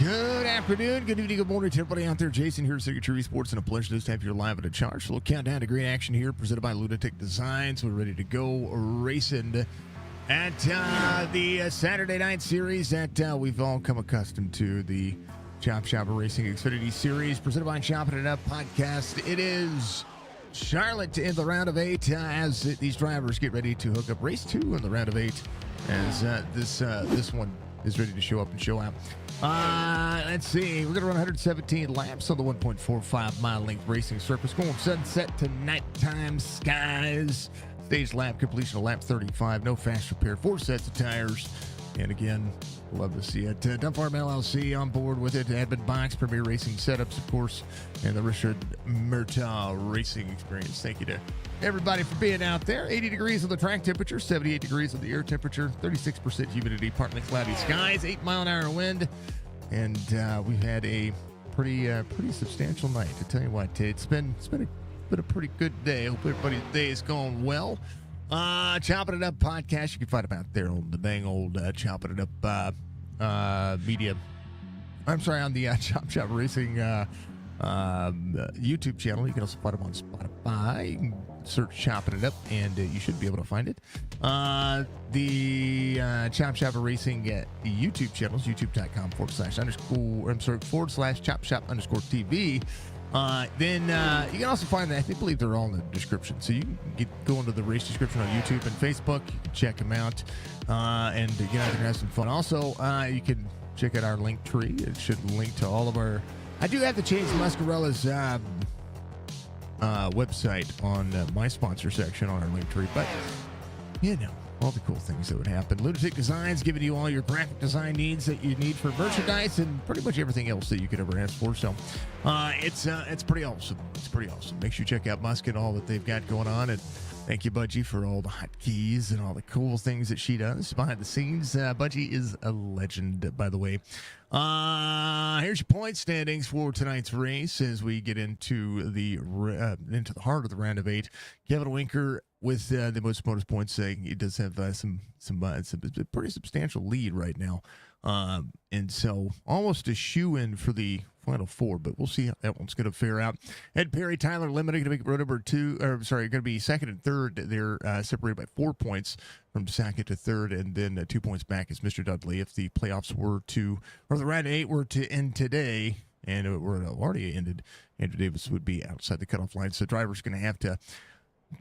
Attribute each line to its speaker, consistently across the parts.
Speaker 1: Good afternoon, good evening, good morning to everybody out there. Jason here, Signature Esports, and a pleasure to have you live at a charge. A little countdown to great action here, presented by Lunatic Designs. We're ready to go racing at the Saturday night series that we've all come accustomed to, the Chopp'N Racing Xfinity Series, presented by Chopp'N It Up podcast. It is Charlotte in the round of 8 as these drivers get ready to hook up race 2 in the round of 8 as this one is ready to show up and show out. Let's see. We're going to run 117 laps on the 1.45 mile length racing surface, going sunset to nighttime skies. Stage lap completion of lap 35. No fast repair. 4 sets of tires. And again, love to see it. Dump Farm LLC on board with it. Admin Box, Premier Racing Setups, of course, and the Richard Murtaugh Racing Experience. Thank you to everybody for being out there. 80 degrees on the track temperature, 78 degrees on the air temperature, 36% humidity, partly cloudy skies, 8-mile-an-hour wind, and we've had a pretty substantial night. I tell you what, it's been a pretty good day. I hope everybody's day is going well. Chopp'N It Up podcast. You can find them out there on the dang old Chopp'N It Up media. I'm sorry, on the Chop Racing YouTube channel. You can also find them on Spotify. You can search Chopp'N It Up, and you should be able to find it. The Chop Racing YouTube channel is youtube.com/_Chop_TV. Then you can also find that. I believe they're all in the description. So you can go into the race description on YouTube and Facebook. You can check them out and get out there and have some fun. Also, you can check out our link tree. It should link to all of our. I do have to change Muscarella's website on my sponsor section on our link tree, but you know, all the cool things that would happen. Lunatic Designs giving you all your graphic design needs that you need for merchandise and pretty much everything else that you could ever ask for. So it's pretty awesome. It's pretty awesome. Make sure you check out Musk and all that they've got going on. And thank you, Budgie, for all the hotkeys and all the cool things that she does behind the scenes. Budgie is a legend, by the way. Here's your point standings for tonight's race as we get into the heart of the round of 8. Kevin Winker with the most bonus points. He does have some pretty substantial lead right now, and so almost a shoe-in for the final 4. But we'll see how that one's going to fare out. Ed Perry, Tyler Lemon going to make road number 2. Going to be second and third. They're separated by 4 points from second to third, and then 2 points back is Mr. Dudley. If the playoffs were to, or the round of 8 were to end today, and it were already ended, Andrew Davis would be outside the cutoff line. So driver's going to have to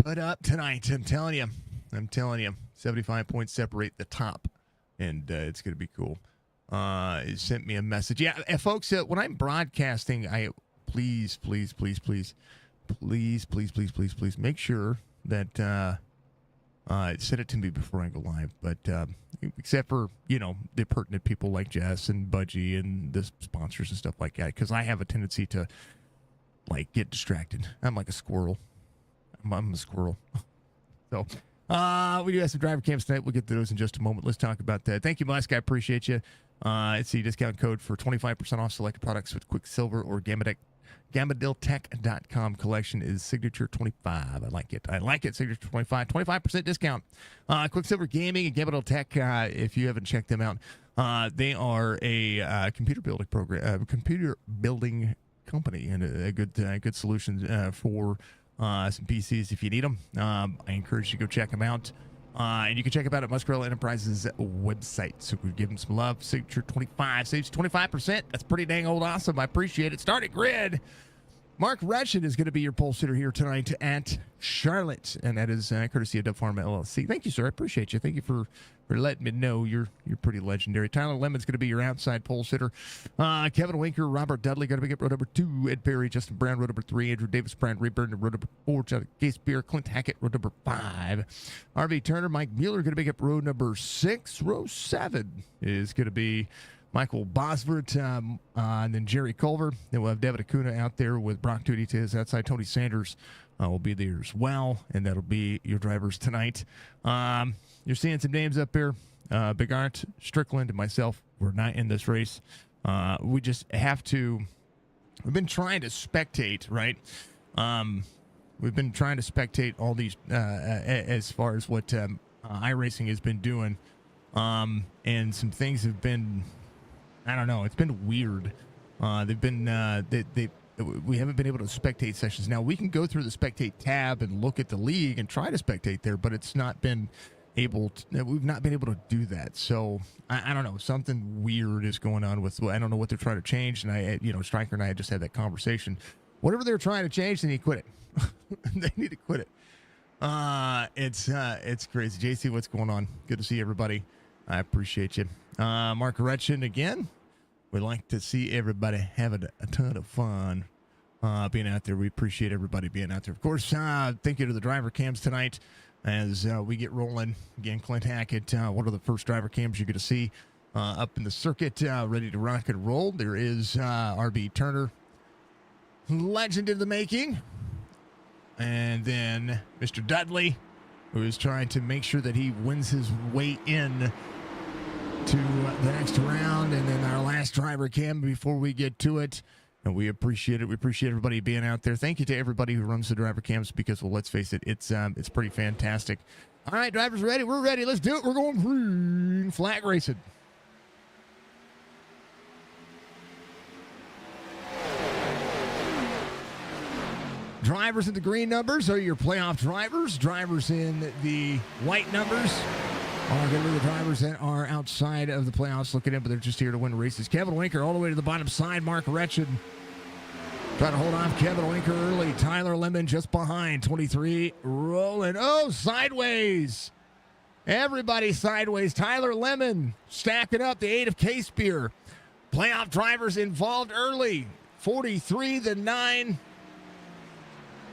Speaker 1: put up tonight. I'm telling you, 75 points separate the top, and it's going to be cool. It sent me a message. Yeah, folks, when I'm broadcasting, please make sure that send it to me before I go live. But except for, the pertinent people like Jess and Budgie and the sponsors and stuff like that, because I have a tendency to get distracted. I'm like a squirrel. I'm a squirrel. So we do have some driver camps tonight. We'll get to those in just a moment. Let's talk about that. Thank you, Musk. I appreciate you. It's the discount code for 25% off selected products with Quicksilver or GamadilTech.com. Collection is Signature 25. I like it. Signature 25. 25% discount. Quicksilver Gaming and Gamadil Tech, if you haven't checked them out, they are a computer building company and a good solution for some PCs if you need them. I encourage you to go check them out. And you can check them out at Muscarella Enterprises website. So we give them some love. Signature 25 saves 25%. That's pretty dang old awesome. I appreciate it. Start at grid. Mark Retchen is going to be your pole sitter here tonight at Charlotte, and that is courtesy of Dub Farm LLC. Thank you, sir. I appreciate you. Thank you for letting me know you're pretty legendary. Tyler Lemon's going to be your outside pole sitter. Kevin Winker, Robert Dudley going to be up road number 2. Ed Perry, Justin Brown, road number 3. Andrew Davis, Brian Rayburn, road number 4. John Case Beer, Clint Hackett, road number 5. RV Turner, Mike Mueller going to be up road number 6. Row 7 is going to be Michael Bosworth, and then Jerry Culver. Then we'll have David Acuna out there with Brock Tootie to his outside. Tony Sanders will be there as well, and that'll be your drivers tonight. You're seeing some names up there. Big Art, Strickland, and myself, we're not in this race. We just have to. We've been trying to spectate, right? We've been trying to spectate all these as far as what iRacing has been doing. And some things have been I don't know. It's been weird. They've been we haven't been able to spectate sessions. Now we can go through the spectate tab and look at the league and try to spectate there, but it's not been able to, we've not been able to do that. So I don't know. Something weird is going on with, I don't know what they're trying to change. And Stryker and I just had that conversation. Whatever they're trying to change, they need to quit it. They need to quit it. It's crazy. JC, what's going on? Good to see everybody. I appreciate you. Mark Retchen again. We like to see everybody having a ton of fun being out there. We appreciate everybody being out there. Of course, thank you to the driver cams tonight as we get rolling. Again, Clint Hackett, one of the first driver cams you're going to see up in the circuit, ready to rock and roll. There is RB Turner, legend in the making. And then Mr. Dudley, who is trying to make sure that he wins his way in to the next round. And then our last driver cam before we get to it. And we appreciate it. We appreciate everybody being out there. Thank you to everybody who runs the driver cams because, well, let's face it, it's pretty fantastic. All right, drivers ready? We're ready. Let's do it. We're going green flag racing. Drivers in the green numbers are your playoff drivers. Drivers in the white numbers are going to be the drivers that are outside of the playoffs looking in, but they're just here to win races. Kevin Winker all the way to the bottom side. Mark Retchen trying to hold off Kevin Winker early. Tyler Lemon just behind. 23 rolling. Oh, sideways. Everybody sideways. Tyler Lemon stacking up the 8 of K-Spear. Playoff drivers involved early. 43 the 9.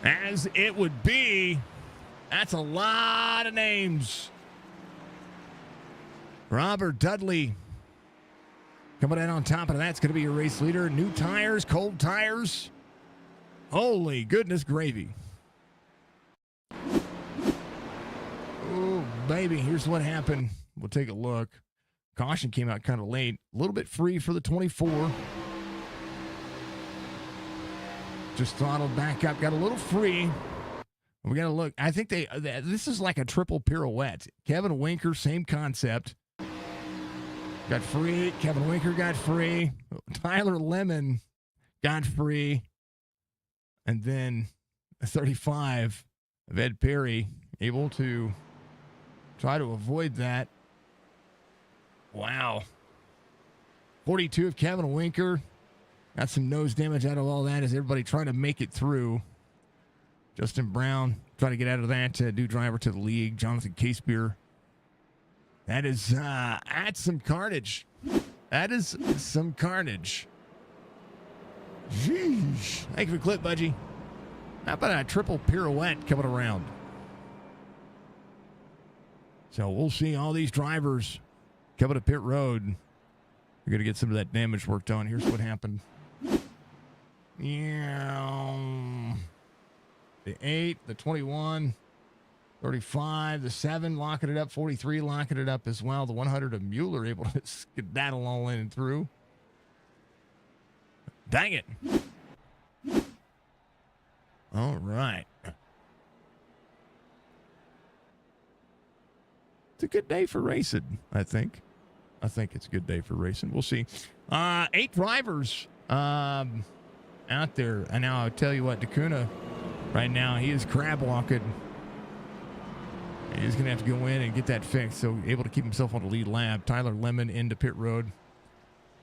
Speaker 1: As it would be. That's a lot of names. Robert Dudley coming in on top of that. It's going to be your race leader. New tires, cold tires. Holy goodness gravy. Oh, baby. Here's what happened. We'll take a look. Caution came out kind of late. A little bit free for the 24. Just throttled back up. Got a little free. We got to look. I think this is like a triple pirouette. Kevin Winker, same concept. Got free. Kevin Winker got free. Tyler Lemon got free. And then a 35 of Ed Perry able to try to avoid that. Wow. 42 of Kevin Winker. Got some nose damage out of all that as everybody trying to make it through. Justin Brown trying to get out of that. New driver to the league. Jonathan Casebeer. That is, that's some carnage. That is some carnage. Jeez. Thank you for the clip, Budgie. How about a triple pirouette coming around? So we'll see all these drivers coming to pit road. We're going to get some of that damage worked on. Here's what happened. Yeah. The 8, the 21, 35, the 7 locking it up, 43 locking it up as well. The 100 of Mueller able to skedaddle all in and through. Dang it. All right. It's a good day for racing, I think. I think it's a good day for racing. We'll see. 8 drivers out there. And now I'll tell you what, DeCuna, right now, he is crab walking. He's going to have to go in and get that fixed. So able to keep himself on the lead lap. Tyler Lemon into pit road.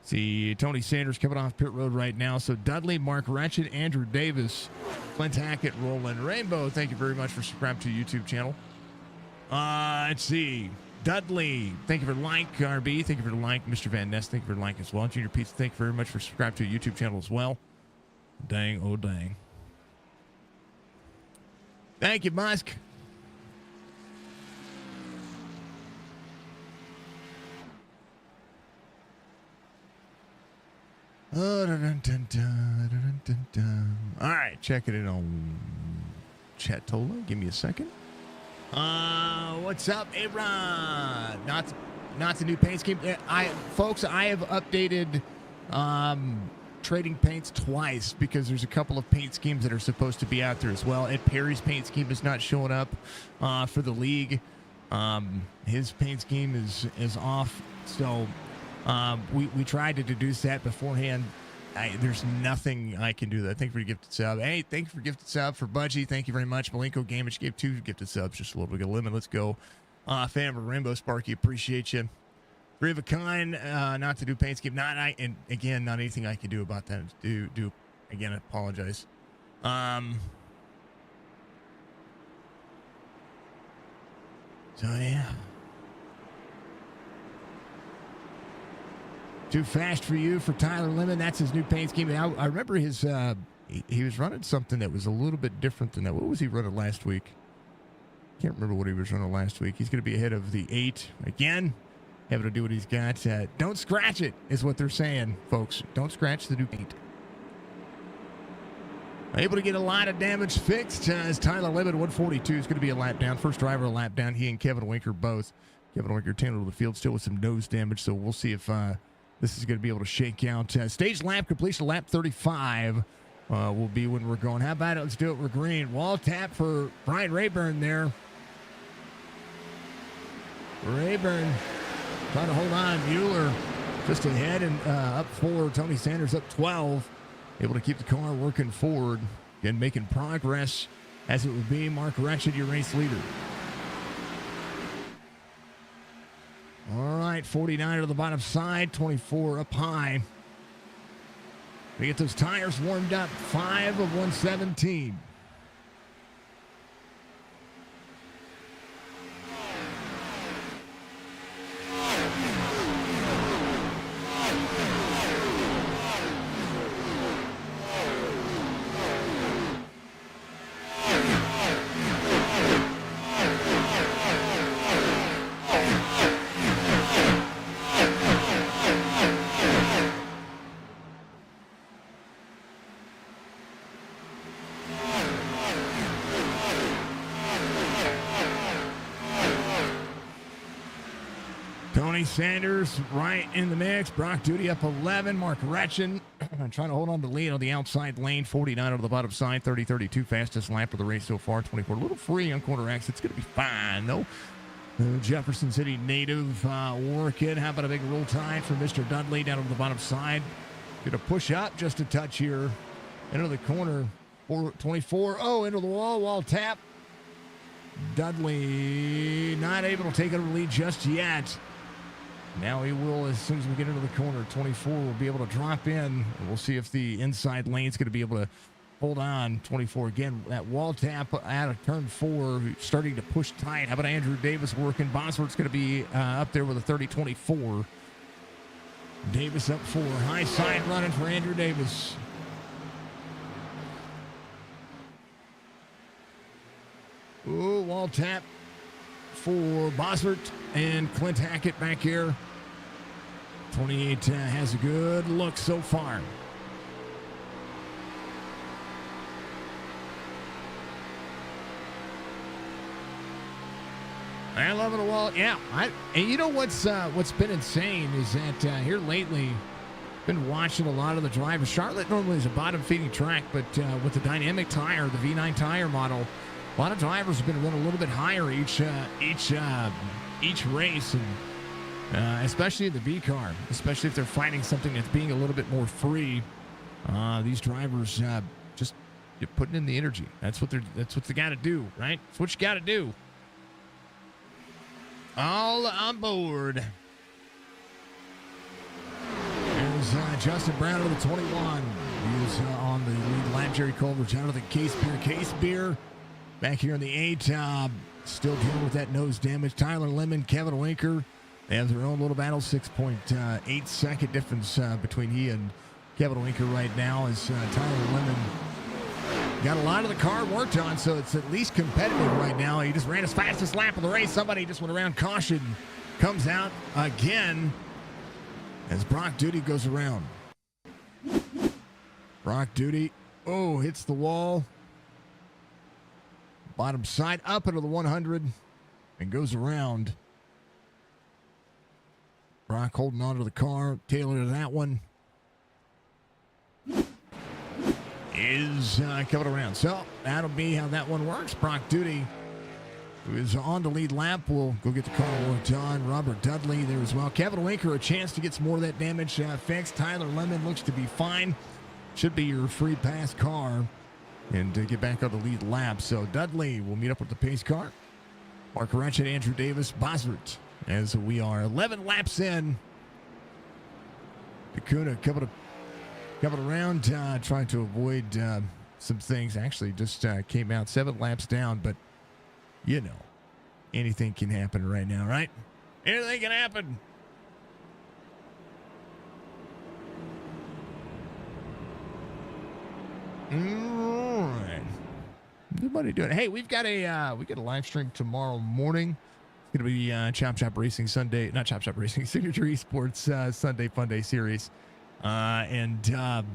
Speaker 1: See Tony Sanders coming off pit road right now. So Dudley, Mark Ratchet, Andrew Davis, Clint Hackett, Roland Rainbow. Thank you very much for subscribing to the YouTube channel. Let's see. Dudley, thank you for like. RB, thank you for the like. Mr. Van Ness, thank you for the like as well. Junior Pizza, thank you very much for subscribing to the YouTube channel as well. Dang, oh dang. Thank you, Musk. All right, checking it on Chatola. Give me a second. What's up, Aaron? Not the new paint scheme. I have updated trading paints twice because there's a couple of paint schemes that are supposed to be out there as well. Ed Perry's paint scheme is not showing up for the league. His paint scheme is off. So We tried to deduce that beforehand. There's nothing I can do that. Thank you for your gifted sub. Hey, thank you for gifted sub for Budgie. Thank you very much. Malenko Gamage gave 2 gifted subs. Just a little bit of a limit. Let's go. Fan of Rainbow Sparky, appreciate you. 3 of a kind, not to do paint scheme. And again, not anything I can do about that. Again, I apologize. So yeah. Too fast for you for Tyler Lemon. That's his new paint scheme. I remember his he was running something that was a little bit different than that. What was he running last week? Can't remember what he was running last week. He's going to be ahead of the 8 again. Having to do what he's got. Don't scratch it is what they're saying, folks. Don't scratch the new paint. Able to get a lot of damage fixed as Tyler Lemon 142 is going to be a lap down. First driver a lap down. He and Kevin Winker both. Kevin Winker taken to the field still with some nose damage, so we'll see if this is going to be able to shake out. Stage lap completion, lap 35 will be when we're going. How about it? Let's do it. We're green. Wall tap for Brian Rayburn there. Rayburn trying to hold on. Mueller just ahead and up 4. Tony Sanders up 12. Able to keep the car working forward and making progress as it would be. Mark Ratchet, your race leader. All right, 49 to the bottom side, 24 up high. We get those tires warmed up, 5 of 117. Sanders right in the mix. Brock Duty up 11. Mark Ratchin trying to hold on to the lead on the outside lane. 49 over the bottom side. 30-32. Fastest lap of the race so far. 24. A little free on corner exit. It's going to be fine, though. Jefferson City native working. How about a big roll tide for Mr. Dudley down on the bottom side. Going to push up just a touch here. Into the corner. 24. Oh, into the wall. Wall tap. Dudley not able to take over the lead just yet. Now he will as soon as we get into the corner. 24 will be able to drop in. We'll see if the inside lane's going to be able to hold on. 24 again. That wall tap out of turn 4, starting to push tight. How about Andrew Davis working? Bosworth's going to be up there with a 30-24. Davis up 4. High side running for Andrew Davis. Ooh, wall tap for Bosworth and Clint Hackett back here. 28 has a good look so far. I love it a wall. Yeah, and you know what's been insane is that here lately, been watching a lot of the drivers. Charlotte normally is a bottom feeding track, but with the dynamic tire, the V9 tire model, a lot of drivers have been running a little bit higher each race, and especially in the V car, especially if they're fighting something that's being a little bit more free. These drivers just putting in the energy. That's what they got to do, right? That's what you got to do. All on board. There's Justin Brown of the 21. He's on the lead lap. Jerry Culver's out of the Case Beer. Back here in the 8, still dealing with that nose damage. Tyler Lemon, Kevin Winker, they have their own little battle. 6.8 second difference between he and Kevin Winker right now as Tyler Lemon got a lot of the car worked on, so it's at least competitive right now. He just ran his fastest lap of the race. Somebody just went around caution. Comes out again as Brock Duty goes around. Brock Duty, hits the wall. Bottom side up into the 100 and goes around. Brock holding on to the car. Taylor to that one is coming around. So that'll be how that one works. Brock Duty who is on the lead lap, will go get the car worked on. Robert Dudley there as well. Kevin Winker, a chance to get some more of that damage fixed. Tyler Lemon looks to be fine. Should be your free pass car and get back on the lead lap. So Dudley will meet up with the pace car. Mark Ratchet, Andrew Davis, Bosworth, as we are 11 laps in. Dakota coming around, trying to avoid some things. Actually, just came out 7 laps down, but you know, anything can happen right now, right? Anything can happen. All right. Everybody doing? Hey, we got a live stream tomorrow morning. It's gonna be Chop Racing Sunday, not Chop Racing, Signature Esports Sunday Fun Day Series, and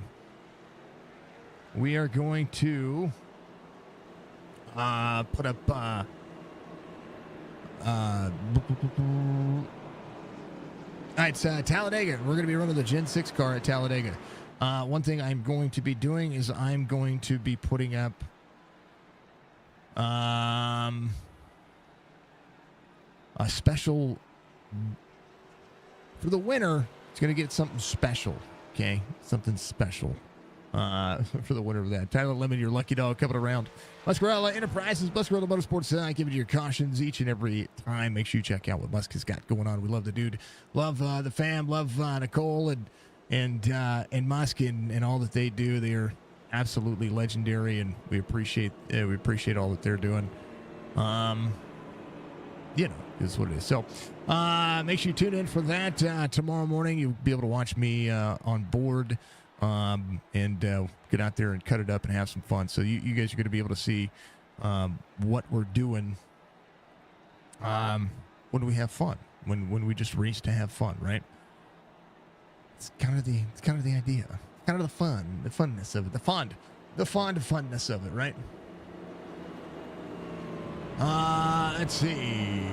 Speaker 1: we are going to put up. All right, it's Talladega. We're going to be running the Gen 6 car at Talladega. One thing I'm going to be doing is I'm going to be putting up a special for the winner. It's going to get something special, okay? Something special for the winner of that. Tyler Lemon, your lucky dog, coming around. Muscarella Enterprises, Muscarella Motorsports, giving you your cautions each and every time. Make sure you check out what Musk has got going on. We love the dude, love the fam, love Nicole and Musk and all that they do. They are absolutely legendary, and we appreciate all that they're doing. You know, is what it is. So make sure you tune in for that tomorrow morning. You'll be able to watch me on board. And get out there and cut it up and have some fun. So you guys are going to be able to see what we're doing when we have fun, when we just race to have fun, right? It's kind of the idea, kind of the funness of it, the funness of it, right? Let's see,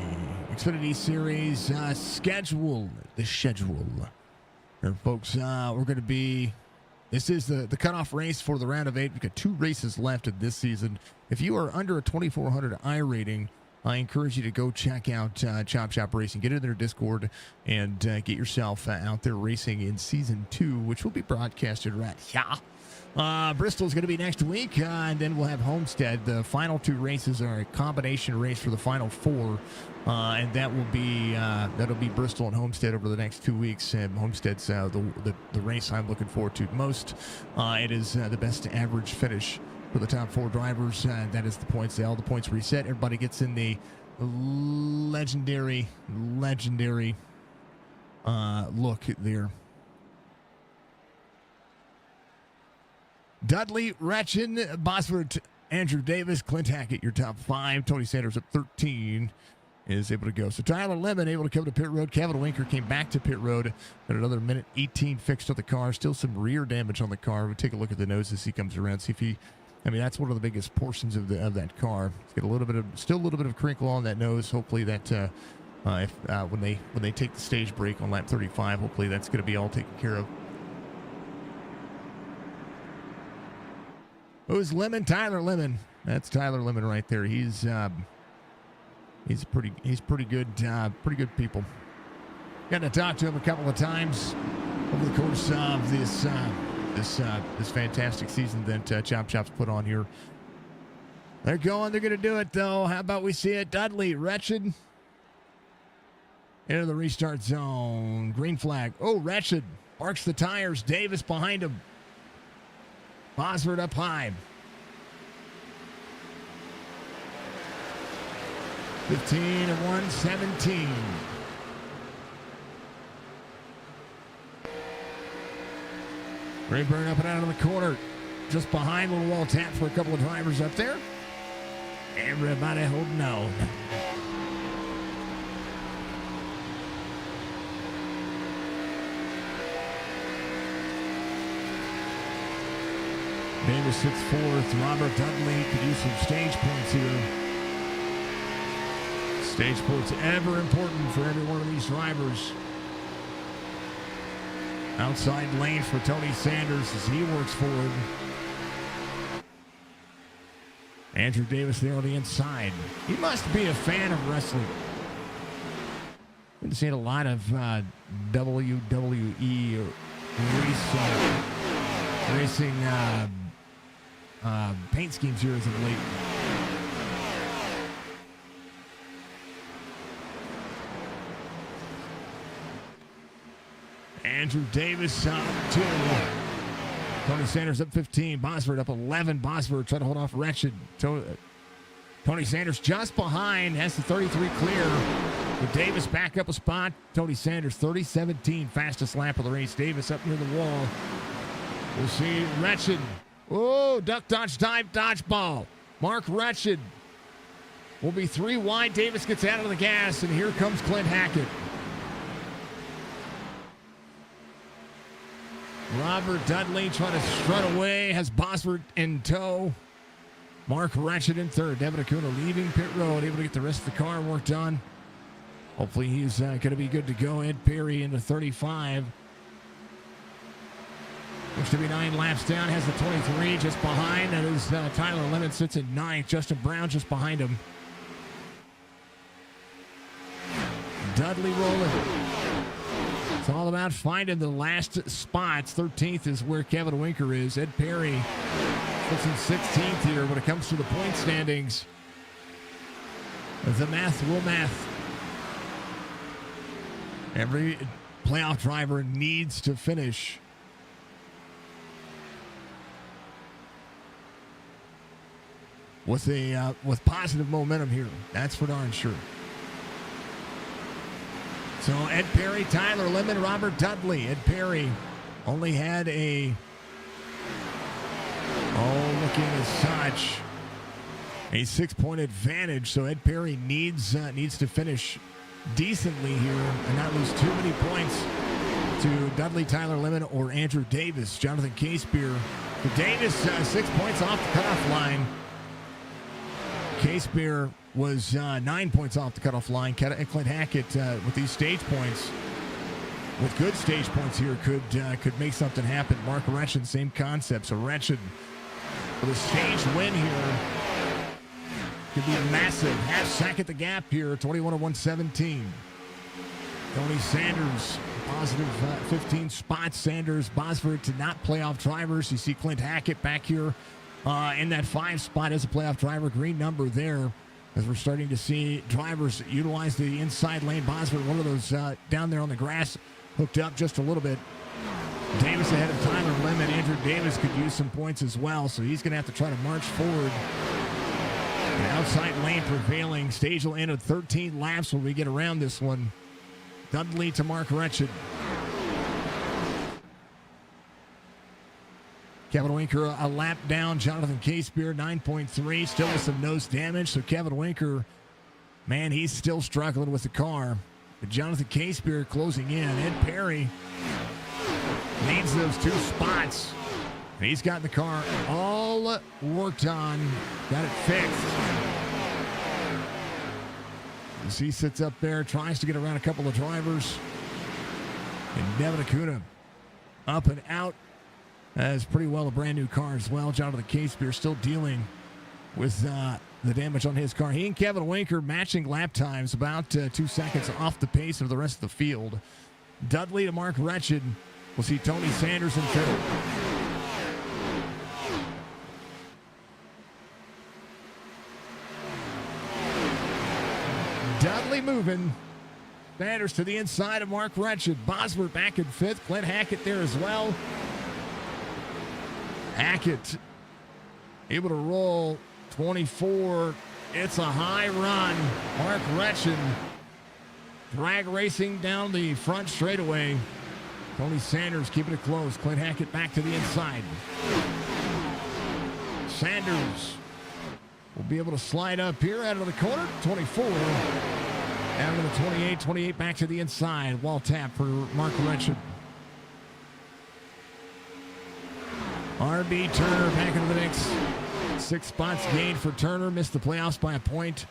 Speaker 1: Xfinity Series schedule. Here, folks, we're going to be. This is the cutoff race for the round of 8. We've got 2 races left of this season. If you are under a 2400 I rating, I encourage you to go check out Chop Racing. Get in their Discord and get yourself out there racing in Season 2, which will be broadcasted right here. Bristol's going to be next week, and then we'll have Homestead. The final 2 races are a combination race for the final 4, and that will be that'll be Bristol and Homestead over the next 2 weeks. And Homestead's the race I'm looking forward to most. It is the best average finish for the top 4 drivers. That is the points. All the points reset. Everybody gets in the legendary look there. Dudley, Retchen, Bosworth, Andrew Davis, Clint Hackett, your top 5. Tony Sanders at 13 is able to go. So Tyler Lemon able to come to pit road. Kevin Winker came back to pit road at another minute 18 fixed on the car. Still some rear damage on the car. We'll take a look at the nose as he comes around. See if he. I mean, that's one of the biggest portions of that car. It's got a little bit of crinkle on that nose. Hopefully that when they take the stage break on lap 35, hopefully that's going to be all taken care of. Who's Lemon? Tyler Lemon. That's Tyler Lemon right there. He's pretty good. Pretty good people. Got to talk to him a couple of times over the course of this fantastic season that Chop's put on here. They're going. They're going to do it though. How about we see it? Dudley, Wretched into the restart zone. Green flag. Oh, Wretched arcs the tires. Davis behind him. Bosworth up high. 15 and 117. Rayburn up and out of the corner. Just behind, little wall tap for a couple of drivers up there. Everybody holding on. Davis sits fourth. Robert Dudley could use some stage points here. Stage points ever important for every one of these drivers. Outside lane for Tony Sanders as he works forward. Andrew Davis there on the inside. He must be a fan of wrestling. Been seeing a lot of WWE racing paint schemes here as of late. Andrew Davis up 2. Tony Sanders up 15. Bosworth up 11. Bosworth trying to hold off Wretched. Tony Sanders just behind. Has the 33 clear. With Davis back up a spot. Tony Sanders 30-17. Fastest lap of the race. Davis up near the wall. We'll see Wretched. Oh, duck, dodge, dive, dodge ball. Mark Wretched will be 3 wide. Davis gets out of the gas, and here comes Clint Hackett. Robert Dudley trying to strut away. Has Bosworth in tow. Mark Wretched in third. Devin Acuna leaving pit road. Able to get the rest of the car work done. Hopefully he's going to be good to go. Ed Perry into 35. Looks to be 9 laps down. Has the 23 just behind. That is Tyler Lemon sits at 9th. Justin Brown just behind him. Dudley rolling. It's all about finding the last spots. 13th is where Kevin Winker is. Ed Perry puts in 16th here when it comes to the point standings. The math will math. Every playoff driver needs to finish with positive momentum here. That's for darn sure. So Ed Perry, Tyler Lemon, Robert Dudley. Ed Perry only had looking as such, a 6-point advantage. So Ed Perry needs to finish decently here and not lose too many points to Dudley, Tyler Lemon, or Andrew Davis. Jonathan Casebeer. For Davis, 6 points off the cutoff line. Casebeer was 9 points off the cutoff line. Clint Hackett with these stage points, with good stage points here, could make something happen. Mark Wretched, same concept. So Wretched with a stage win here could be massive. Half second the gap here, 21-117. Tony Sanders, positive 15 spots. Sanders, Bosworth to not playoff drivers. You see Clint Hackett back here in that 5 spot as a playoff driver. Green number there, as we're starting to see drivers utilize the inside lane. Bosworth, one of those down there on the grass, hooked up just a little bit. Davis ahead of Tyler Lemon. Andrew Davis could use some points as well, so he's going to have to try to march forward. The outside lane prevailing. Stage will end at 13 laps when we get around this one. Dudley to Mark Wretched. Kevin Winker a lap down. Jonathan Casebeer 9.3, still with some nose damage. So Kevin Winker, man, he's still struggling with the car. But Jonathan Casebeer closing in. Ed Perry needs those 2 spots. And he's got the car all worked on. Got it fixed. As he sits up there, tries to get around a couple of drivers. And Devin Acuna up and out. As pretty well a brand new car as well. Jonathan Casebeer still dealing with the damage on his car. He and Kevin Winker matching lap times, about 2 seconds off the pace of the rest of the field. Dudley to Mark Wretched. We'll see Tony Sanders in third. Dudley moving. Sanders to the inside of Mark Wretched. Bosworth back in 5th. Clint Hackett there as well. Hackett able to roll 24. It's a high run. Mark Wretched drag racing down the front straightaway. Tony Sanders keeping it close. Clint Hackett back to the inside. Sanders will be able to slide up here out of the corner. 24. Out of the 28. 28 back to the inside. Wall tap for Mark Wretched. R.B. Turner back into the mix. 6 spots gained for Turner. Missed the playoffs by a point.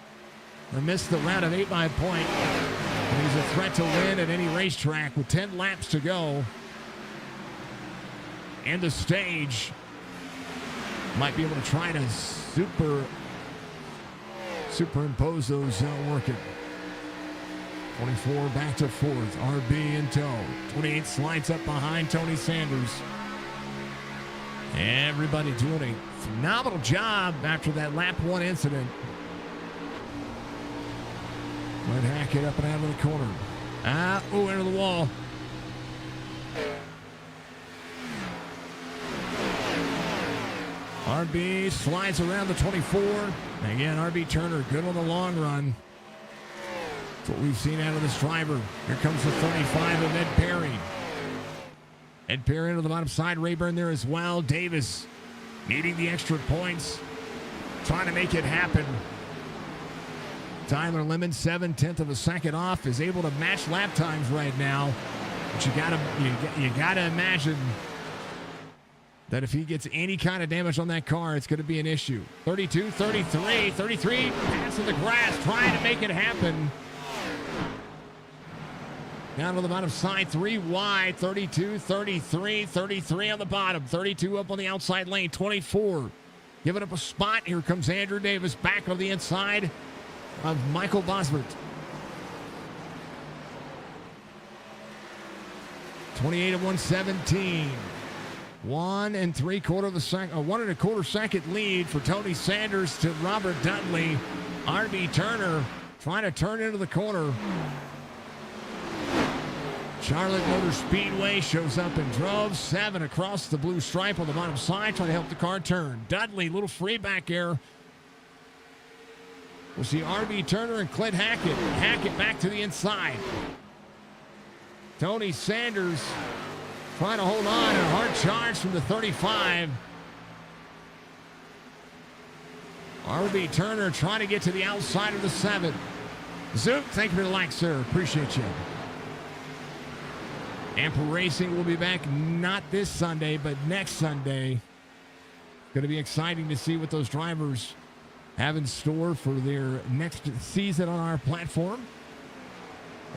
Speaker 1: Or missed the round of 8 by a point. And he's a threat to win at any racetrack with 10 laps to go. And the stage might be able to try to super superimpose those working. 24 back to fourth. RB in tow. 28 slides up behind Tony Sanders. Everybody doing a phenomenal job after that lap one incident. Let Hackett up and out of the corner. Into the wall. RB slides around the 24. Again, RB Turner good on the long run. That's what we've seen out of this driver. Here comes the 35 of Ed Perry. Ed Perry into the bottom side. Rayburn there as well. Davis needing the extra points. Trying to make it happen. Tyler Lemon, 7/10 of a second off, is able to match lap times right now. But you gotta imagine that if he gets any kind of damage on that car, it's going to be an issue. 32, 33, 33, pass in the grass, trying to make it happen. Down to the bottom side, 3 wide, 32, 33, 33 on the bottom, 32 up on the outside lane, 24. Giving up a spot. Here comes Andrew Davis back on the inside of Michael Bosbert. 28 and 117. 1 1.25 second lead for Tony Sanders to Robert Dudley. RB Turner trying to turn into the corner. Charlotte Motor Speedway shows up and drove 7 across the blue stripe on the bottom side, trying to help the car turn. Dudley, little free back air. We'll see RB Turner and Clint Hackett. Hackett back to the inside. Tony Sanders trying to hold on. A hard charge from the 35. RB Turner trying to get to the outside of the 7. Zook, thank you for the like, sir. Appreciate you. Ample Racing will be back not this Sunday, but next Sunday. Going to be exciting to see what those drivers have in store for their next season on our platform.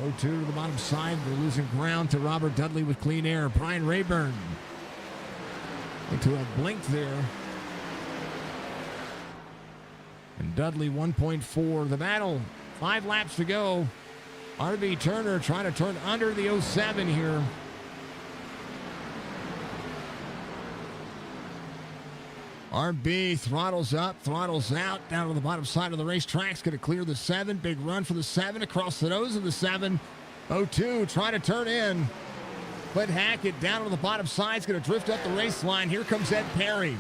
Speaker 1: 0-2 to the bottom side. They're losing ground to Robert Dudley with clean air. Brian Rayburn to have blinked there. And Dudley 1.4. The battle. 5 laps to go. RB Turner trying to turn under the 07 here. RB throttles up, throttles out, down to the bottom side of the racetrack. It's going to clear the 7. Big run for the 7 across the nose of the 7. 0-2 trying to turn in. Clint Hackett down on the bottom side. It's going to drift up the race line. Here comes Ed Perry.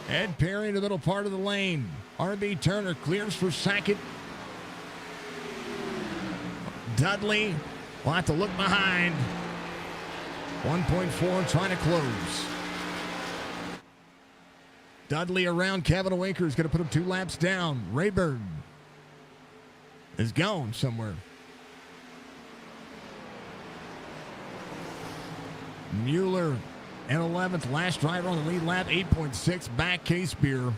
Speaker 1: Ed Perry in the middle part of the lane. RB Turner clears for second. Dudley will have to look behind. 1.4 trying to close. Dudley around Kevin Winker is going to put him 2 laps down. Rayburn is gone somewhere. Mueller in 11th. Last driver on the lead lap. 8.6 back. Case Beer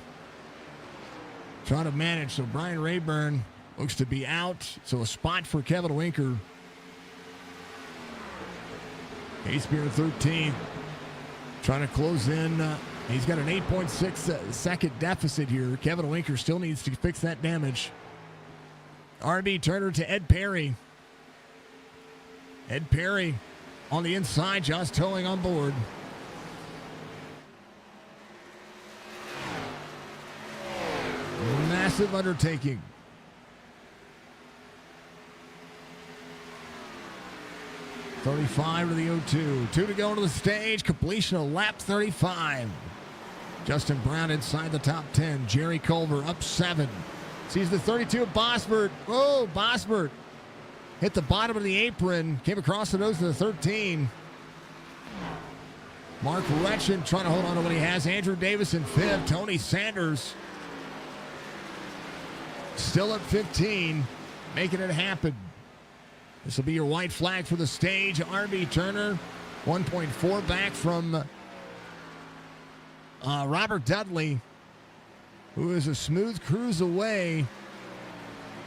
Speaker 1: trying to manage. So Brian Rayburn looks to be out. So a spot for Kevin Winker. Case Beer 13th. Trying to close in. He's got an 8.6 second deficit here. Kevin Winker still needs to fix that damage. RB Turner to Ed Perry. Ed Perry on the inside. Josh Towing on board. Massive undertaking. .35 to the 0-2. 2 to go to the stage. Completion of lap 35. Justin Brown inside the top 10. Jerry Culver up 7. Sees the 32 of Bosbert. Oh, Bosbert hit the bottom of the apron. Came across the nose of the 13. Mark Retchen trying to hold on to what he has. Andrew Davis in 5th. Tony Sanders still at 15. Making it happen. This will be your white flag for the stage. RB Turner, 1.4 back from Robert Dudley, who is a smooth cruise away.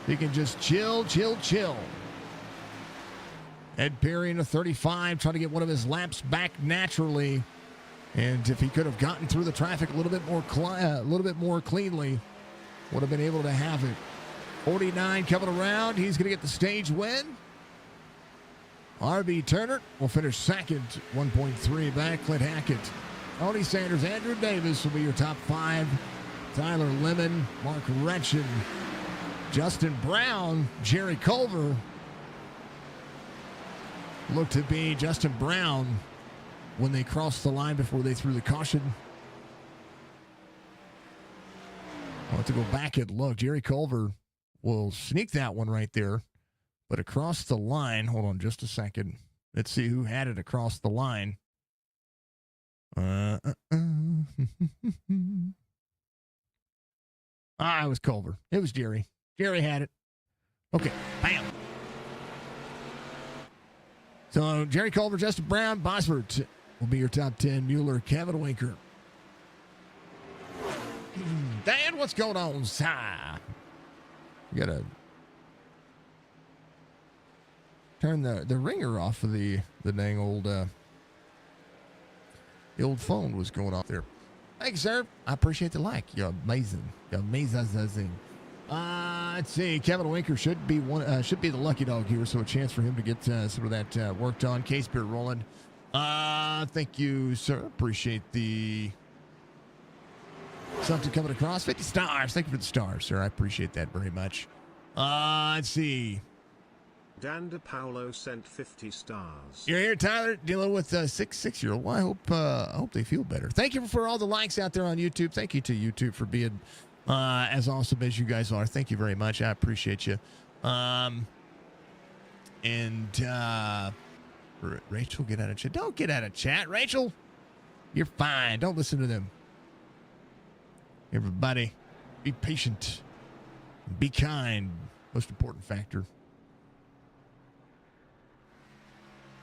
Speaker 1: He can just chill. Ed Perry in a 35, trying to get one of his laps back naturally. And if he could have gotten through the traffic a little bit more cleanly, would have been able to have it. 49 coming around. He's going to get the stage win. RB Turner will finish second, 1.3 back. Clint Hackett, Tony Sanders, Andrew Davis will be your top 5. Tyler Lemon, Mark Retchen, Justin Brown, Jerry Culver. Looked to be Justin Brown when they crossed the line before they threw the caution. I'll have to go back and look. Jerry Culver will sneak that one right there. But across the line, hold on just a second. Let's see who had it across the line. It was Culver. It was Jerry. Jerry had it. Okay, bam. So Jerry Culver, Justin Brown, Bosworth will be your top 10. Mueller, Kevin Winker. Dan, what's going on, sir? You got to turn the ringer off of the dang old the old phone was going off there. Thank you, sir. I appreciate the like. You're amazing. You're amazing. Let's see. Kevin Winker should be the lucky dog here, so a chance for him to get some of that worked on. Case beer rolling. Thank you, sir. Appreciate the something coming across. 50 stars. Thank you for the stars, sir. I appreciate that very much. Let's see.
Speaker 2: Dan DePaulo sent 50 stars.
Speaker 1: You're here, Tyler, dealing with a 6-6-year-old. Well, I hope they feel better. Thank you for all the likes out there on YouTube. Thank you to YouTube for being as awesome as you guys are. Thank you very much. I appreciate you. Rachel, get out of chat. Don't get out of chat, Rachel. You're fine. Don't listen to them. Everybody, be patient. Be kind. Most important factor.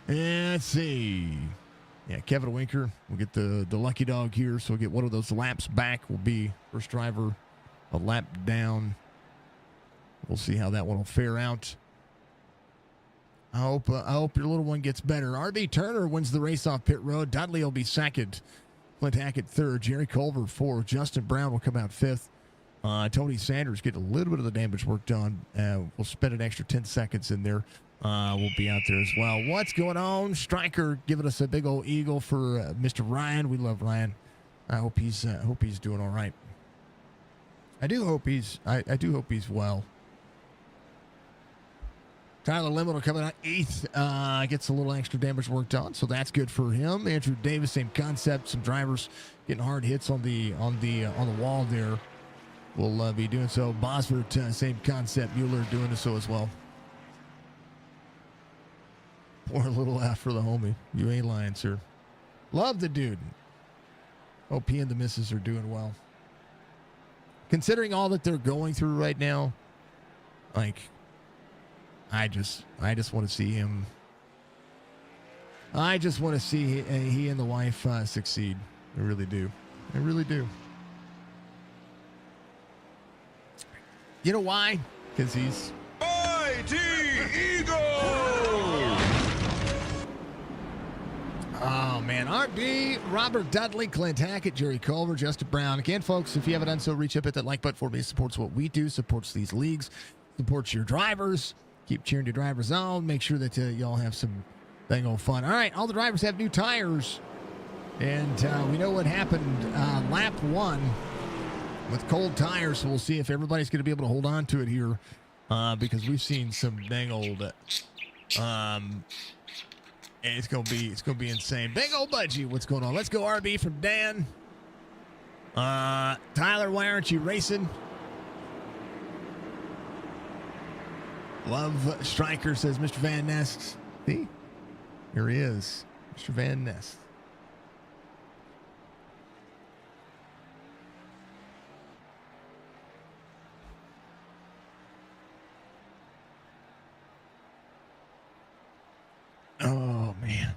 Speaker 1: And let's see. Yeah, Kevin Winker will get the lucky dog here, so we'll get one of those laps back. Will be first driver a lap down. We'll see how that one will fare out. I hope your little one gets better. RB Turner wins the race off pit road. Dudley will be second. Clint Hackett third. Jerry Culver fourth. Justin Brown will come out fifth. Tony Sanders get a little bit of the damage work done. We'll spend an extra 10 seconds in there. We'll be out there as well. What's going on? Stryker giving us a big old eagle for Mr. Ryan. We love Ryan. I hope he's doing all right. I do hope he's well. Tyler Lemon will come out eighth. Gets a little extra damage worked on, so that's good for him. Andrew Davis, same concept. Some drivers getting hard hits on the wall there. We'll be doing so. Bosworth, same concept. Mueller doing so as well. Poor little laugh for the homie. You ain't lying, sir. Love the dude. Hope he and the missus are doing well. Considering all that they're going through right now, like, I just want to see him. I just want to see he and the wife succeed. I really do. I really do. You know why? Because he's
Speaker 3: Mighty Eagle!
Speaker 1: Oh, man. RB, Robert Dudley, Clint Hackett, Jerry Culver, Justin Brown. Again, folks, if you haven't done so, reach up, hit that like button for me. It supports what we do, supports these leagues, supports your drivers. Keep cheering your drivers on. Make sure that y'all have some dang old fun. All right, all the drivers have new tires. And we know what happened lap one with cold tires, so we'll see if everybody's going to be able to hold on to it here because we've seen some dang old it's gonna be insane. Big old budgie. What's going on? Let's go RB from Dan. Tyler, why aren't you racing? Love Stryker, says Mr. Van Nest. See? Here he is. Mr. Van Nest. Oh, man.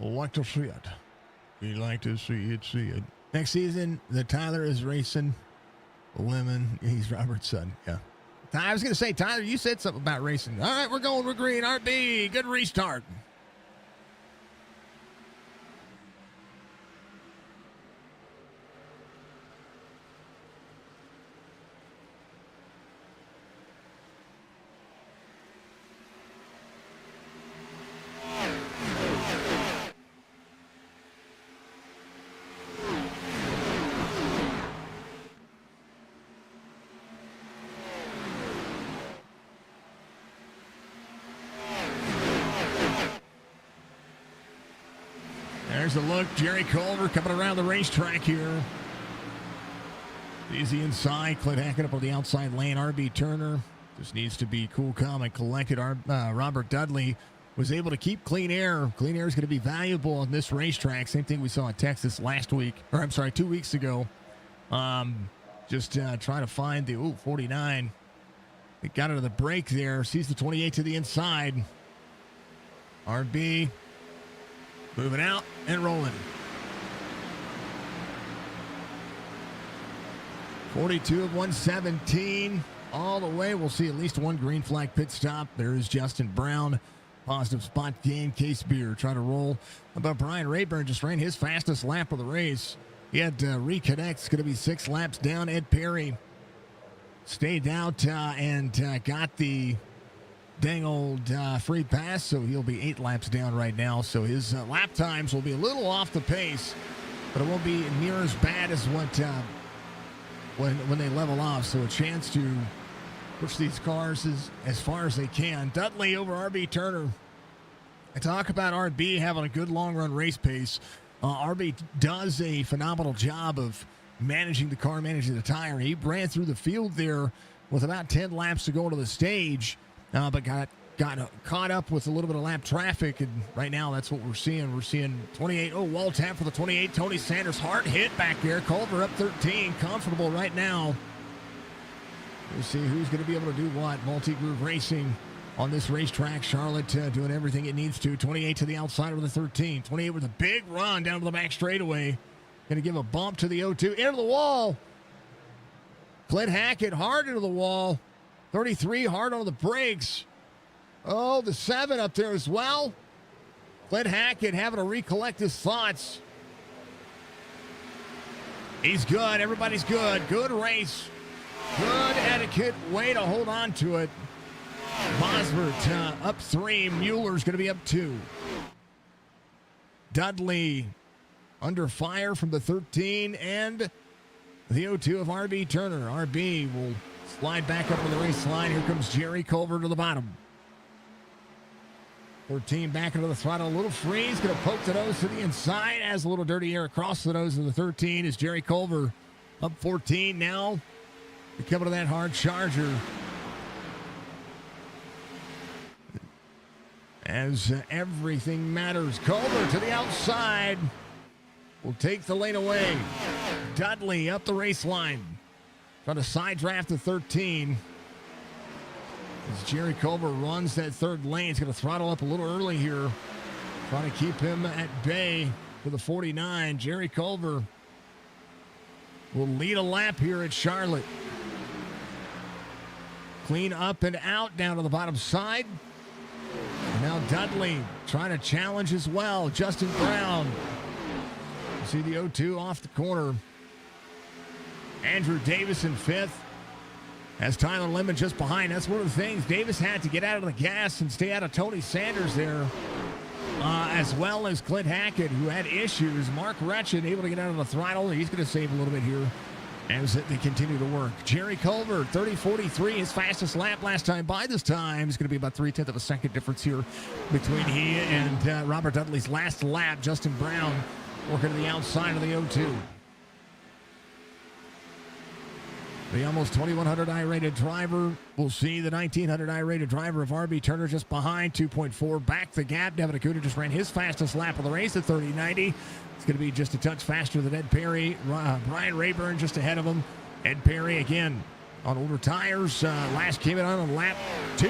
Speaker 1: Like to see it. You like to see it. Next season, the Tyler is racing Lemon. He's Robert's son. Yeah. I was going to say, Tyler, you said something about racing. All right, we're green. RB, good restart. There's a look. Jerry Culver coming around the racetrack here. Easy inside. Clint Hackett up on the outside lane. R.B. Turner just needs to be cool, calm, and collected. Robert Dudley was able to keep clean air. Clean air is going to be valuable on this racetrack. Same thing we saw in Texas 2 weeks ago. Just trying to find the 49. It got out of the break there. Sees the 28 to the inside. RB moving out and rolling. 42 of 117 all the way. We'll see at least one green flag pit stop. There is Justin Brown. Positive spot gain. Case Beer trying to roll. But Brian Rayburn just ran his fastest lap of the race. He had reconnects. Going to be 6 laps down. Ed Perry stayed out and got the dang old free pass, so he'll be 8 laps down right now. So his lap times will be a little off the pace, but it won't be near as bad as what when they level off. So a chance to push these cars as far as they can. Dudley over RB Turner. I talk about RB having a good long-run race pace. RB does a phenomenal job of managing the car, managing the tire. He ran through the field there with about 10 laps to go into the stage, but got caught up with a little bit of lap traffic, and right now that's what we're seeing. We're seeing 28. Oh, wall tap for the 28. Tony Sanders, hard hit back there. Culver up 13, comfortable right now. We'll see who's going to be able to do what. Multi-groove racing on this racetrack. Charlotte doing everything it needs to. 28 to the outside of the 13. 28 with a big run down to the back straightaway. Going to give a bump to the 0-2. Into the wall. Clint Hackett hard into the wall. 33 hard on the brakes. Oh, the 7 up there as well. Clint Hackett having to recollect his thoughts. He's good. Everybody's good. Good race. Good etiquette. Way to hold on to it. Bosworth up 3. Mueller's going to be up 2. Dudley under fire from the 13 and the 0-2 of RB Turner. RB will slide back up on the race line. Here comes Jerry Culver to the bottom. 13 back into the throttle. A little freeze. Going to poke the nose to the inside. Has a little dirty air across the nose of the 13 is Jerry Culver up 14 now. We're coming to that hard charger. As everything matters. Culver to the outside. Will take the lane away. Dudley up the race line. Trying to side draft the 13. As Jerry Culver runs that third lane. He's going to throttle up a little early here. Trying to keep him at bay for the 49. Jerry Culver will lead a lap here at Charlotte. Clean up and out down to the bottom side. And now Dudley trying to challenge as well. Justin Brown. You see the 0-2 off the corner. Andrew Davis in 5th. Has Tyler Lemon just behind. That's one of the things. Davis had to get out of the gas and stay out of Tony Sanders there. As well as Clint Hackett, who had issues. Mark Retchin able to get out of the throttle. He's going to save a little bit here as they continue to work. Jerry Culver, 30.43, his fastest lap last time by. This time it's going to be about 0.3 of a second difference here between he and Robert Dudley's last lap. Justin Brown working to the outside of the 0-2. The almost 2,100 I-rated driver will see the 1,900 I-rated driver of RB Turner just behind, 2.4 back the gap. Devin Akuta just ran his fastest lap of the race at 30.90. It's going to be just a touch faster than Ed Perry. Brian Rayburn just ahead of him. Ed Perry again on older tires. Last came in on lap 2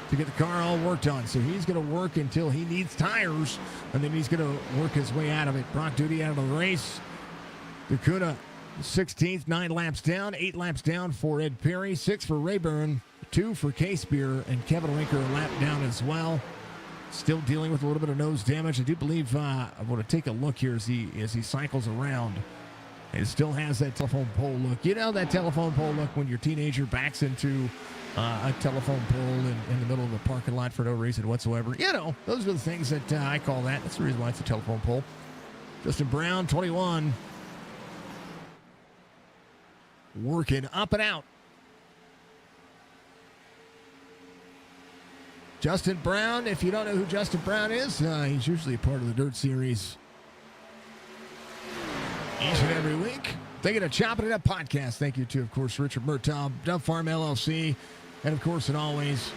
Speaker 1: to get the car all worked on. So he's going to work until he needs tires, and then he's going to work his way out of it. Brock Duty out of the race. Akuta 16th, 9 laps down, 8 laps down for Ed Perry, 6 for Rayburn, 2 for Case Beer, and Kevin Winker a lap down as well. Still dealing with a little bit of nose damage. I do believe I want to take a look here as he cycles around. It still has that telephone pole look. You know that telephone pole look when your teenager backs into a telephone pole in the middle of a parking lot for no reason whatsoever. You know, those are the things that I call that. That's the reason why it's a telephone pole. Justin Brown, 21. Working up and out. Justin Brown, if you don't know who Justin Brown is, he's usually a part of the Dirt Series each and every week. Thank you to Chopp'N It Up Podcast. Thank you to, of course, Richard Murtaugh, Dove Farm LLC, and, of course, and always,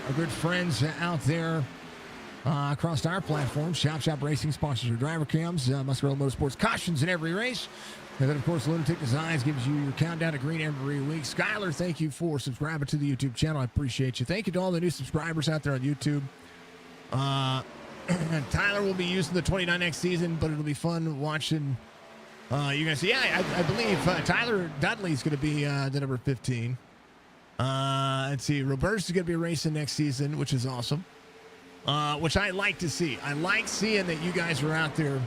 Speaker 1: our good friends out there across our platforms. Shop Racing sponsors your driver cams, Muscarella Motorsports cautions in every race. And then, of course, Lunatic Designs gives you your countdown to green every week. Skylar, thank you for subscribing to the YouTube channel. I appreciate you. Thank you to all the new subscribers out there on YouTube. Tyler will be using the 29 next season, but it'll be fun watching. You're going to see, I believe Tyler Dudley's going to be the number 15. Let's see, Roberts is going to be racing next season, which is awesome. Which I like to see. I like seeing that you guys are out there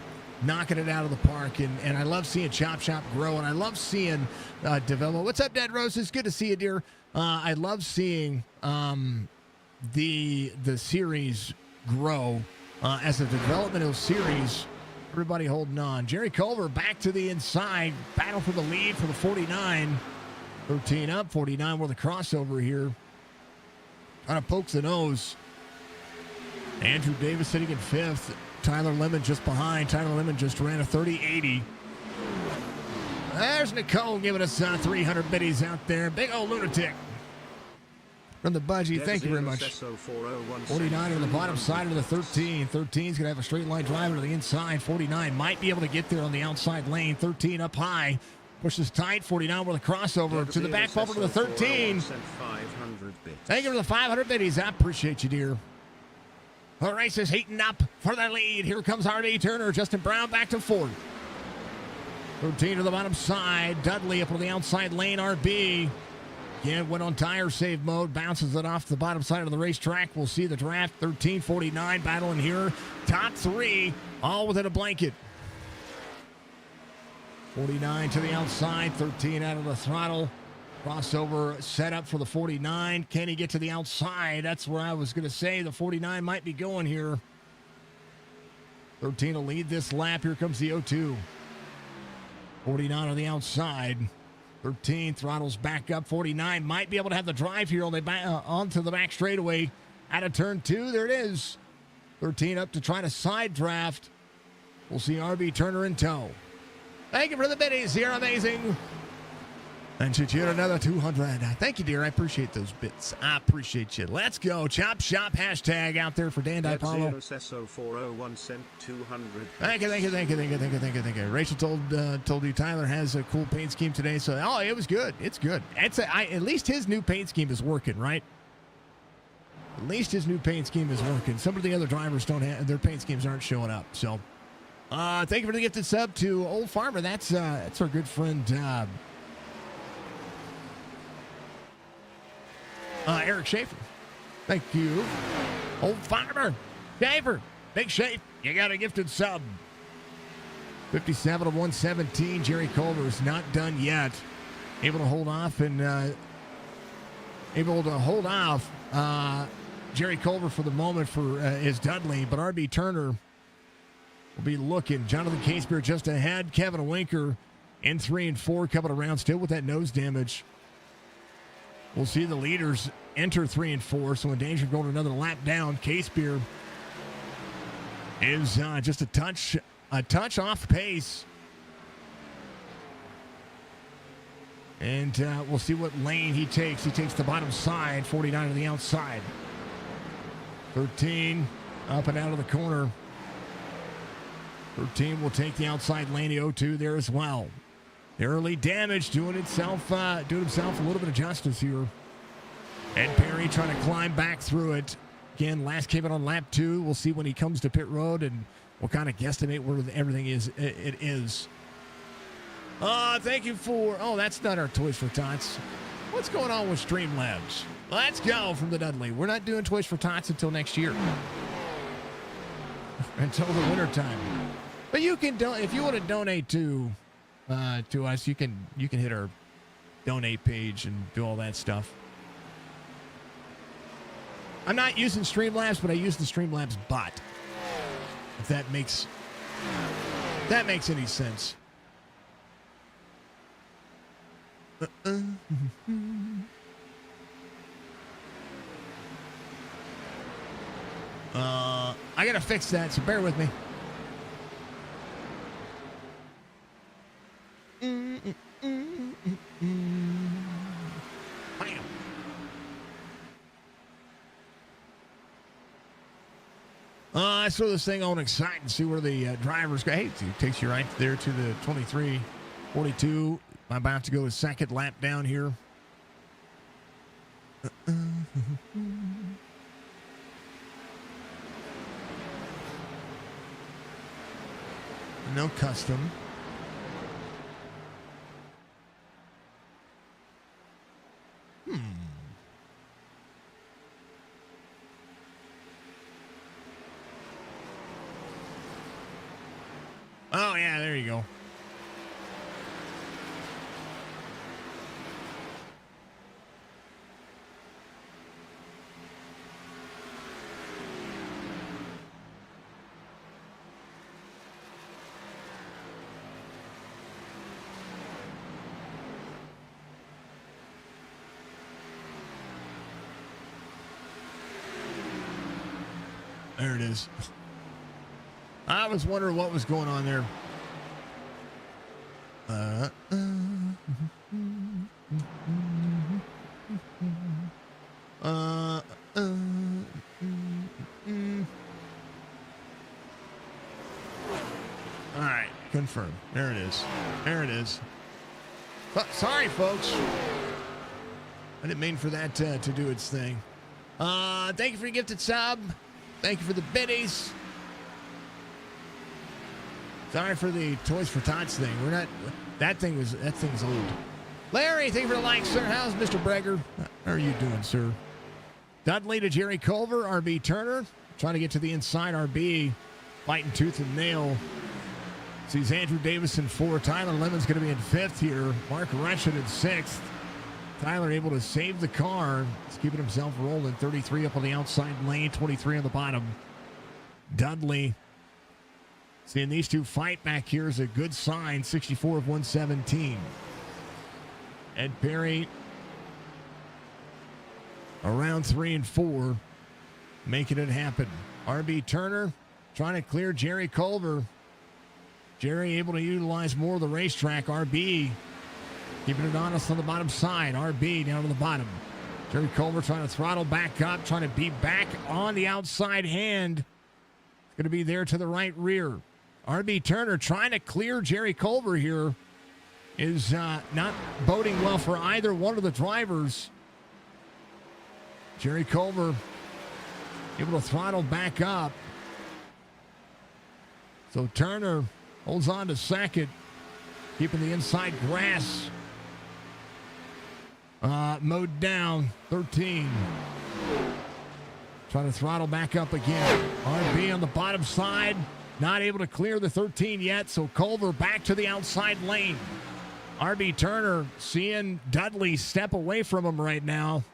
Speaker 1: knocking it out of the park, and I love seeing Chop Shop grow, and I love seeing Development. What's up, Dead Roses? Good to see you, dear. I love seeing the series grow as a developmental series. Everybody holding on. Jerry Culver back to the inside. Battle for the lead for the 49. 13 up, 49 with a crossover here. Kind of pokes the nose. Andrew Davis sitting in fifth. Tyler Lemon just behind. Tyler Lemon just ran a 30-80. There's Nicole giving us 300 biddies out there. Big old lunatic. From the Budgie, thank you very much. 49 on the bottom side of the 13. 13's going to have a straight line driver to the inside. 49 might be able to get there on the outside lane. 13 up high. Pushes tight. 49 with a crossover to the back bumper to the 13. Thank you for the 500 biddies. I appreciate you, dear. The race is heating up for the lead. Here comes RB Turner. Justin Brown back to fourth. 13 to the bottom side. Dudley up on the outside lane. RB. Again, went on tire save mode. Bounces it off the bottom side of the racetrack. We'll see the draft. 13-49 battling here. Top three, all within a blanket. 49 to the outside. 13 out of the throttle. Crossover set up for the 49. Can he get to the outside? That's where I was going to say the 49 might be going here. 13 will lead this lap. Here comes the 02. 49 on the outside. 13 throttles back up. 49 might be able to have the drive here onto the back straightaway. Out of turn two. There it is. 13 up to try to side draft. We'll see RB Turner in tow. Thank you for the biddies. You're amazing. And you another 200. Thank you, dear. I appreciate those bits. I appreciate you. Let's go. Chop Shop hashtag out there for Dan DiPaolo.
Speaker 2: 401 sent 200.
Speaker 1: Thank you. Rachel told you Tyler has a cool paint scheme today. So, it was good. It's good. At least his new paint scheme is working, right? At least his new paint scheme is working. Some of the other drivers don't have, their paint schemes aren't showing up. So, thank you for the gifted sub to Old Farmer. That's our good friend, Eric Schaefer. Thank you. Old Farmer. Schaefer. Big Schaefer. You got a gifted sub. 57 of 117. Jerry Culver is not done yet. Able to hold off Jerry Culver for the moment for is Dudley, but RB Turner will be looking. Jonathan Casebeer just ahead. Kevin Winker in 3 and 4 coming around still with that nose damage. We'll see the leaders enter 3 and 4, so in danger of going another lap down. Casebeer is just a touch off pace. And we'll see what lane he takes. He takes the bottom side, 49 to the outside. 13 up and out of the corner. 13 will take the outside lane. The 02 there as well. The early damage doing himself a little bit of justice here. Ed Perry trying to climb back through it. Again, last came in on lap 2. We'll see when he comes to pit road, and we'll kind of guesstimate where everything is. It is. Thank you for. Oh, that's not our Toys for Tots. What's going on with Streamlabs? Let's go from the Dudley. We're not doing Toys for Tots until next year. Until the winter time. But you can if you want to donate to us, you can hit our donate page and do all that stuff. I'm not using Streamlabs, but I use the Streamlabs bot. If that makes any sense. I gotta fix that, so bear with me. I saw this thing on Excite and see where the drivers go. Hey, it takes you right there to the 23:42. I'm about to go to second lap down here. No custom. Oh, yeah, there you go. There it is. I was wondering what was going on there. All right, confirm. There it is. There it is. Sorry, folks. I didn't mean for that to do its thing. Thank you for your gifted sub. Thank you for the biddies. Sorry for the Toys for Tots thing. We're not. That thing's old. Larry, thank you for the like, sir. How's Mr. Breger? How are you doing, sir? Dudley to Jerry Culver, RB Turner. Trying to get to the inside, RB. Fighting tooth and nail. Sees Andrew Davis in 4. Tyler Lemon's going to be in 5th here. Mark Retchett in 6th. Tyler able to save the car. He's keeping himself rolling. 33 up on the outside lane, 23 on the bottom. Dudley. Seeing these two fight back here is a good sign. 64 of 117. Ed Perry around 3 and 4. Making it happen. RB Turner trying to clear Jerry Culver. Jerry able to utilize more of the racetrack. RB keeping it honest on the bottom side. RB down to the bottom. Jerry Culver trying to throttle back up. Trying to be back on the outside hand. Going to be there to the right rear. RB Turner trying to clear Jerry Culver here is not boding well for either one of the drivers. Jerry Culver able to throttle back up. So Turner holds on to second, keeping the inside grass mowed down. 13. Trying to throttle back up again. RB on the bottom side. Not able to clear the 13 yet, so Culver back to the outside lane. RB Turner seeing Dudley step away from him right now.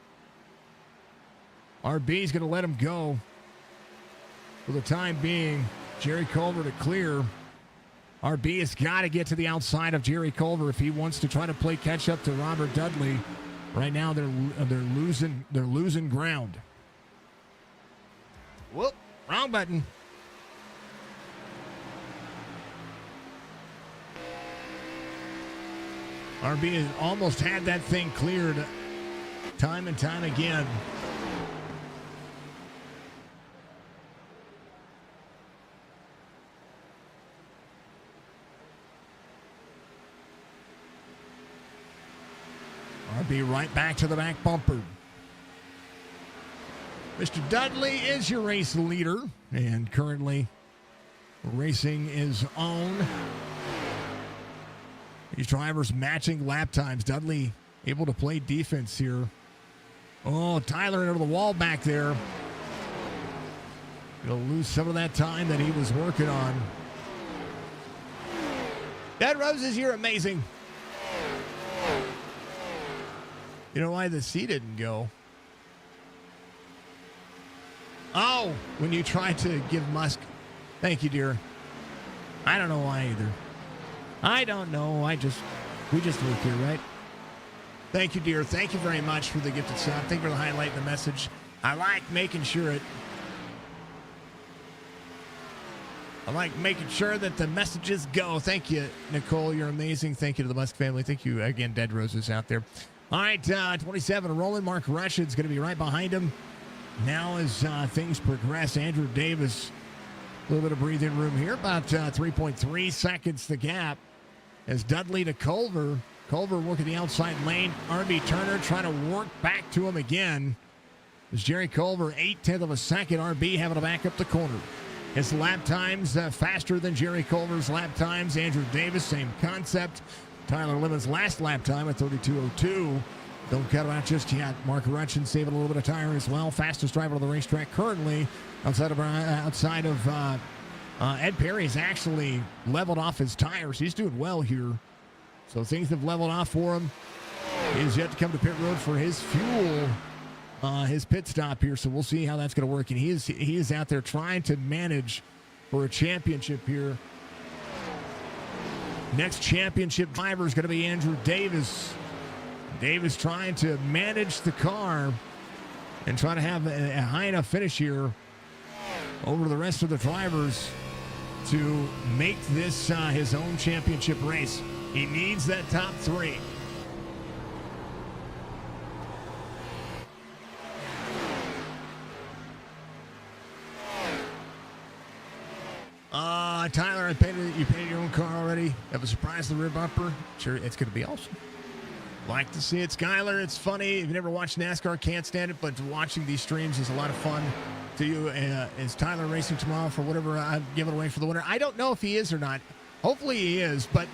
Speaker 1: RB's going to let him go. For the time being, Jerry Culver to clear. RB has got to get to the outside of Jerry Culver if he wants to try to play catch up to Robert Dudley. Right now they're losing ground. Whoop, wrong button. RB has almost had that thing cleared time and time again. RB right back to the back bumper. Mr. Dudley is your race leader, and currently racing is on. These drivers matching lap times. Dudley able to play defense here. Oh, Tyler into the wall back there. He'll lose some of that time that he was working on. Dead Roses, you're amazing. You know why the C didn't go? Oh, when you tried to give Musk. Thank you, dear. I don't know why either. I don't know. We just work here, right? Thank you, dear. Thank you very much for the gifted sub. Thank you for highlighting the message. I like making sure that the messages go. Thank you, Nicole. You're amazing. Thank you to the Musk family. Thank you again, Dead Roses out there. All right, 27, rolling. Mark Rush's going to be right behind him. now as things progress, Andrew Davis, a little bit of breathing room here, about 3.3 seconds the gap as Dudley to Culver. Culver working the outside lane. RB Turner trying to work back to him again. As Jerry Culver, 0.8 of a second. RB having to back up the corner. His lap times faster than Jerry Culver's lap times. Andrew Davis, same concept. Tyler Lemon's last lap time at 32.02. Don't cut him out just yet. Mark Rutchin saving a little bit of tire as well. Fastest driver on the racetrack currently. Outside of Ed Perry's actually leveled off his tires. He's doing well here. So things have leveled off for him. He is yet to come to pit road for his fuel. His pit stop here, so we'll see how that's going to work. And he is out there trying to manage for a championship here. Next championship driver is going to be Andrew Davis. Davis trying to manage the car and try to have a high enough finish here over the rest of the drivers to make this his own championship race. He needs that top three. Tyler, you painted your own car already? Have a surprise the rear bumper? Sure, it's going to be awesome. Like to see it. Skyler, it's funny. If you never watched NASCAR, can't stand it, but watching these streams is a lot of fun. To you, is Tyler racing tomorrow for whatever I'm giving away for the winner? I don't know if he is or not. Hopefully he is, but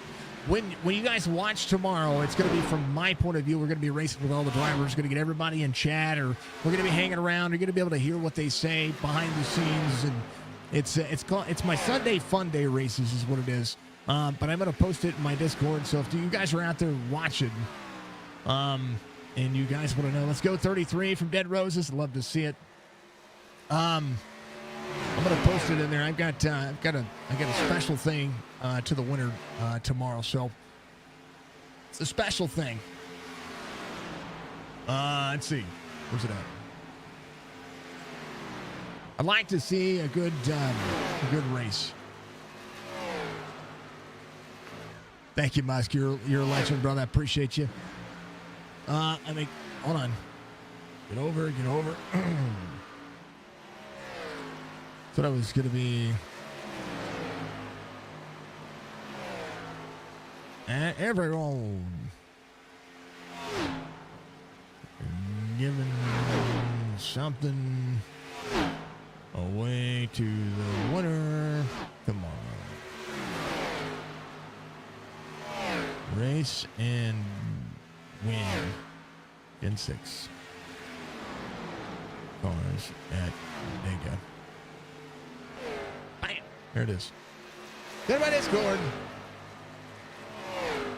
Speaker 1: when you guys watch tomorrow, it's going to be from my point of view. We're going to be racing with all the drivers. We're going to get everybody in chat, or we're going to be hanging around. You're going to be able to hear what they say behind the scenes, and it's my Sunday Fun Day races is what it is. But I'm going to post it in my Discord. So if you guys are out there watching, and you guys want to know, let's go 33 from Dead Roses. Love to see it. I'm going to post it in there. I've got a special thing to the winner tomorrow. So it's a special thing. Let's see. Where's it at? I'd like to see a good race. Thank you, Musk. You're a legend, brother. I appreciate you. Hold on. Get over. Thought I was going to be at everyone giving something away to the winner tomorrow. Race and win in 6 cars at Vega. Bam! There it is. Good by Discord.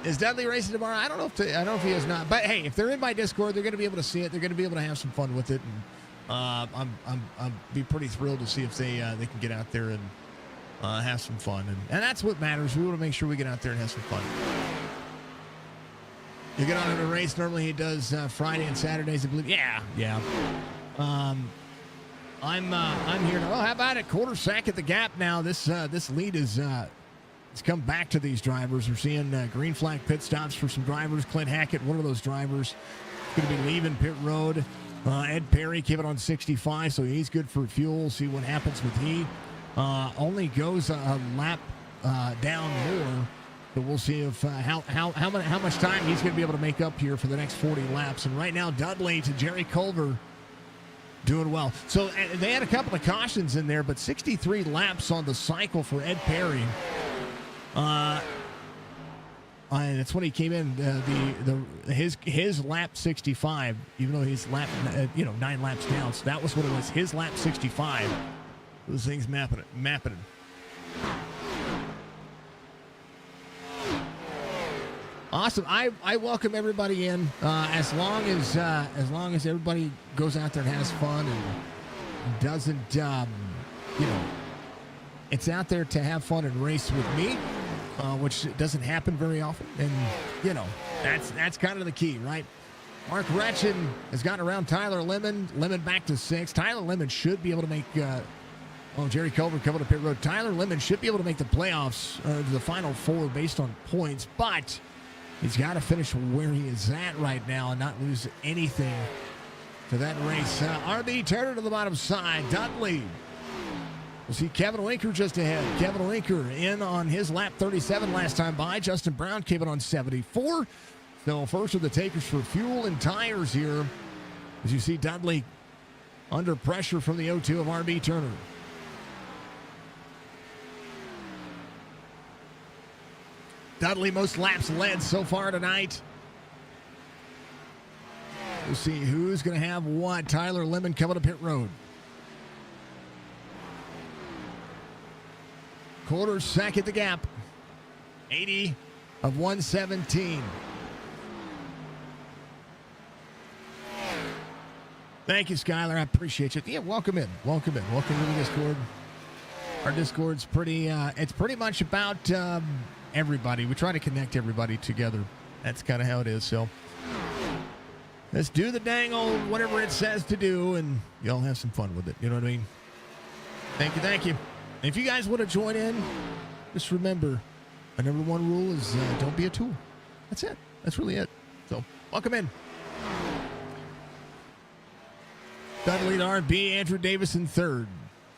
Speaker 1: Is Dudley racing tomorrow? I don't know if he is not. But hey, if they're in my Discord, they're going to be able to see it. They're going to be able to have some fun with it. And I'm be pretty thrilled to see if they can get out there and have some fun. And that's what matters. We want to make sure we get out there and have some fun. You get on in a race. Normally he does Friday and Saturdays, I believe. Yeah. I'm here. How about it? Quarter sack at the gap now. This lead is it's come back to these drivers. We're seeing green flag pit stops for some drivers. Clint Hackett, one of those drivers, going to be leaving pit road. Ed Perry came it on 65, so he's good for fuel. See what happens with he. Only goes a lap down more. But we'll see if how much time he's going to be able to make up here for the next 40 laps. And right now, Dudley to Jerry Culver doing well. So they had a couple of cautions in there, but 63 laps on the cycle for Ed Perry. That's when he came in. His lap 65, even though he's 9 laps down. So that was what it was. His lap 65. Those things mapping it. Awesome. I welcome everybody in as long as everybody goes out there and has fun and doesn't it's out there to have fun and race with me, which doesn't happen very often. And that's kind of the key, right? Mark Retchin has gotten around Tyler Lemon back to 6. Tyler Lemon should be able to make Jerry Culver coming to pit road. Tyler Lemon should be able to make the playoffs to the final 4 based on points, but he's got to finish where he is at right now and not lose anything to that race. RB Turner to the bottom side. Dudley. We'll see Kevin Winker just ahead. Kevin Winker in on his lap 37 last time by. Justin Brown came in on 74. So first of the takers for fuel and tires here. As you see Dudley under pressure from the 0-2 of RB Turner. Dudley most laps led so far tonight. We'll see who's going to have what. Tyler Lemon coming to pit road. Quarter second the gap. 80 of 117. Thank you, Skylar. I appreciate you. Yeah, welcome in. Welcome in. Welcome to the Discord. Our Discord's pretty, it's pretty much about everybody. We try to connect everybody together. That's kind of how it is. So let's do the dang old whatever it says to do, and y'all have some fun with it. You know what I mean? Thank you. Thank you. If you guys want to join in, just remember, my number one rule is don't be a tool. That's it. That's really it. So, welcome in. Dudley to RB, Andrew Davis in third.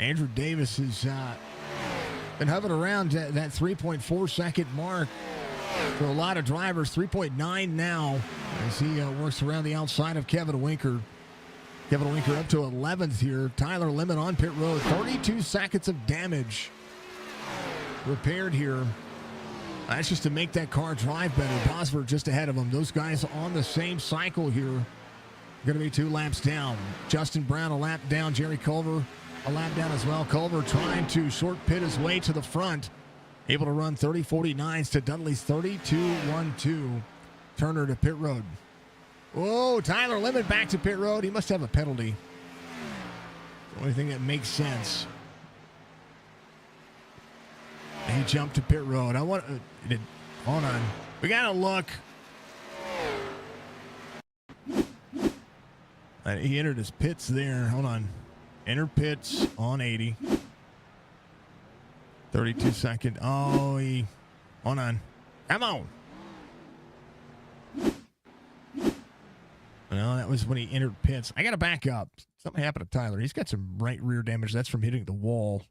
Speaker 1: Andrew Davis has been hovering around that 3.4 second mark for a lot of drivers. 3.9 now as he works around the outside of Kevin Winker. Kevin Winker up to 11th here. Tyler Lemon on pit road. 32 seconds of damage repaired here. That's just to make that car drive better. Bosworth just ahead of him. Those guys on the same cycle here. Going to be 2 laps down. Justin Brown a lap down. Jerry Culver a lap down as well. Culver trying to short pit his way to the front. Able to run 30.49s to Dudley's 32.12. Turner to pit road. Whoa, Tyler Lemon back to pit road. He must have a penalty. The only thing that makes sense. He jumped to pit road. Hold on. We got to look. He entered his pits there. Hold on. Enter pits on 80. 32 second. Oh, hold on. Come on. No, that was when he entered pits. I got to back up. Something happened to Tyler. He's got some right rear damage. That's from hitting the wall.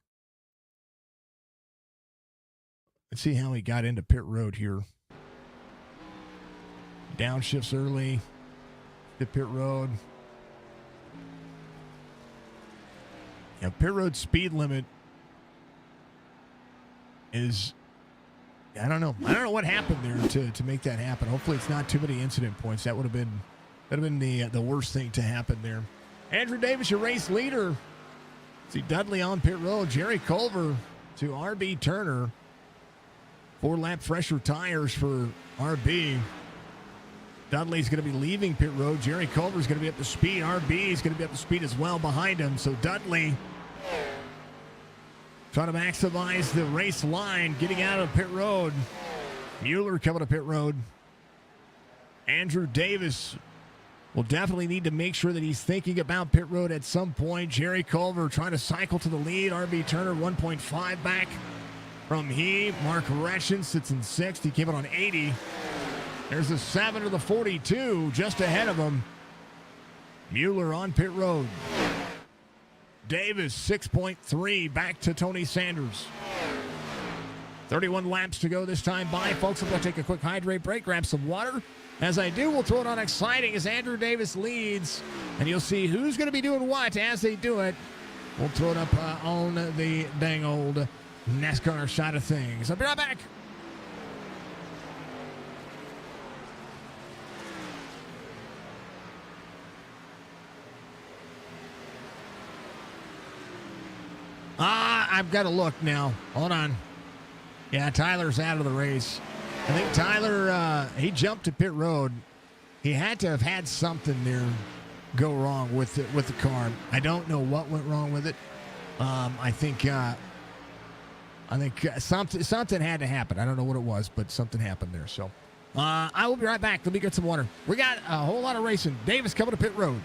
Speaker 1: Let's see how he got into pit road here. Downshifts early to pit road. Yeah, pit road speed limit is, I don't know what happened there to make that happen. Hopefully it's not too many incident points. That would have been the worst thing to happen there. Andrew Davis, your race leader. See Dudley on pit road. Jerry Culver to RB Turner. 4-lap fresher tires for RB. Dudley's going to be leaving pit road. Jerry Culver's going to be up to speed. RB is going to be up to speed as well behind him. So Dudley trying to maximize the race line, getting out of pit road. Mueller coming to pit road. Andrew Davis will definitely need to make sure that he's thinking about pit road at some point. Jerry Culver trying to cycle to the lead. RB Turner 1.5 back from he. Mark Reschen sits in 6th. He came in on 80. There's the 7 to the 42 just ahead of him. Mueller on pit road. Davis 6.3 back to Tony Sanders. 31 laps to go this time by. Folks, I'm going to take a quick hydrate break, grab some water. As I do, we'll throw it on exciting as Andrew Davis leads. And you'll see who's going to be doing what as they do it. We'll throw it up on the dang old NASCAR side of things. I'll be right back. I've got to look now. Hold on. Yeah, Tyler's out of the race. I think Tyler, he jumped to pit road. He had to have had something there go wrong with the car. I don't know what went wrong with it. I think something had to happen. I don't know what it was, but something happened there. So I will be right back. Let me get some water. We got a whole lot of racing. Davis coming to pit road.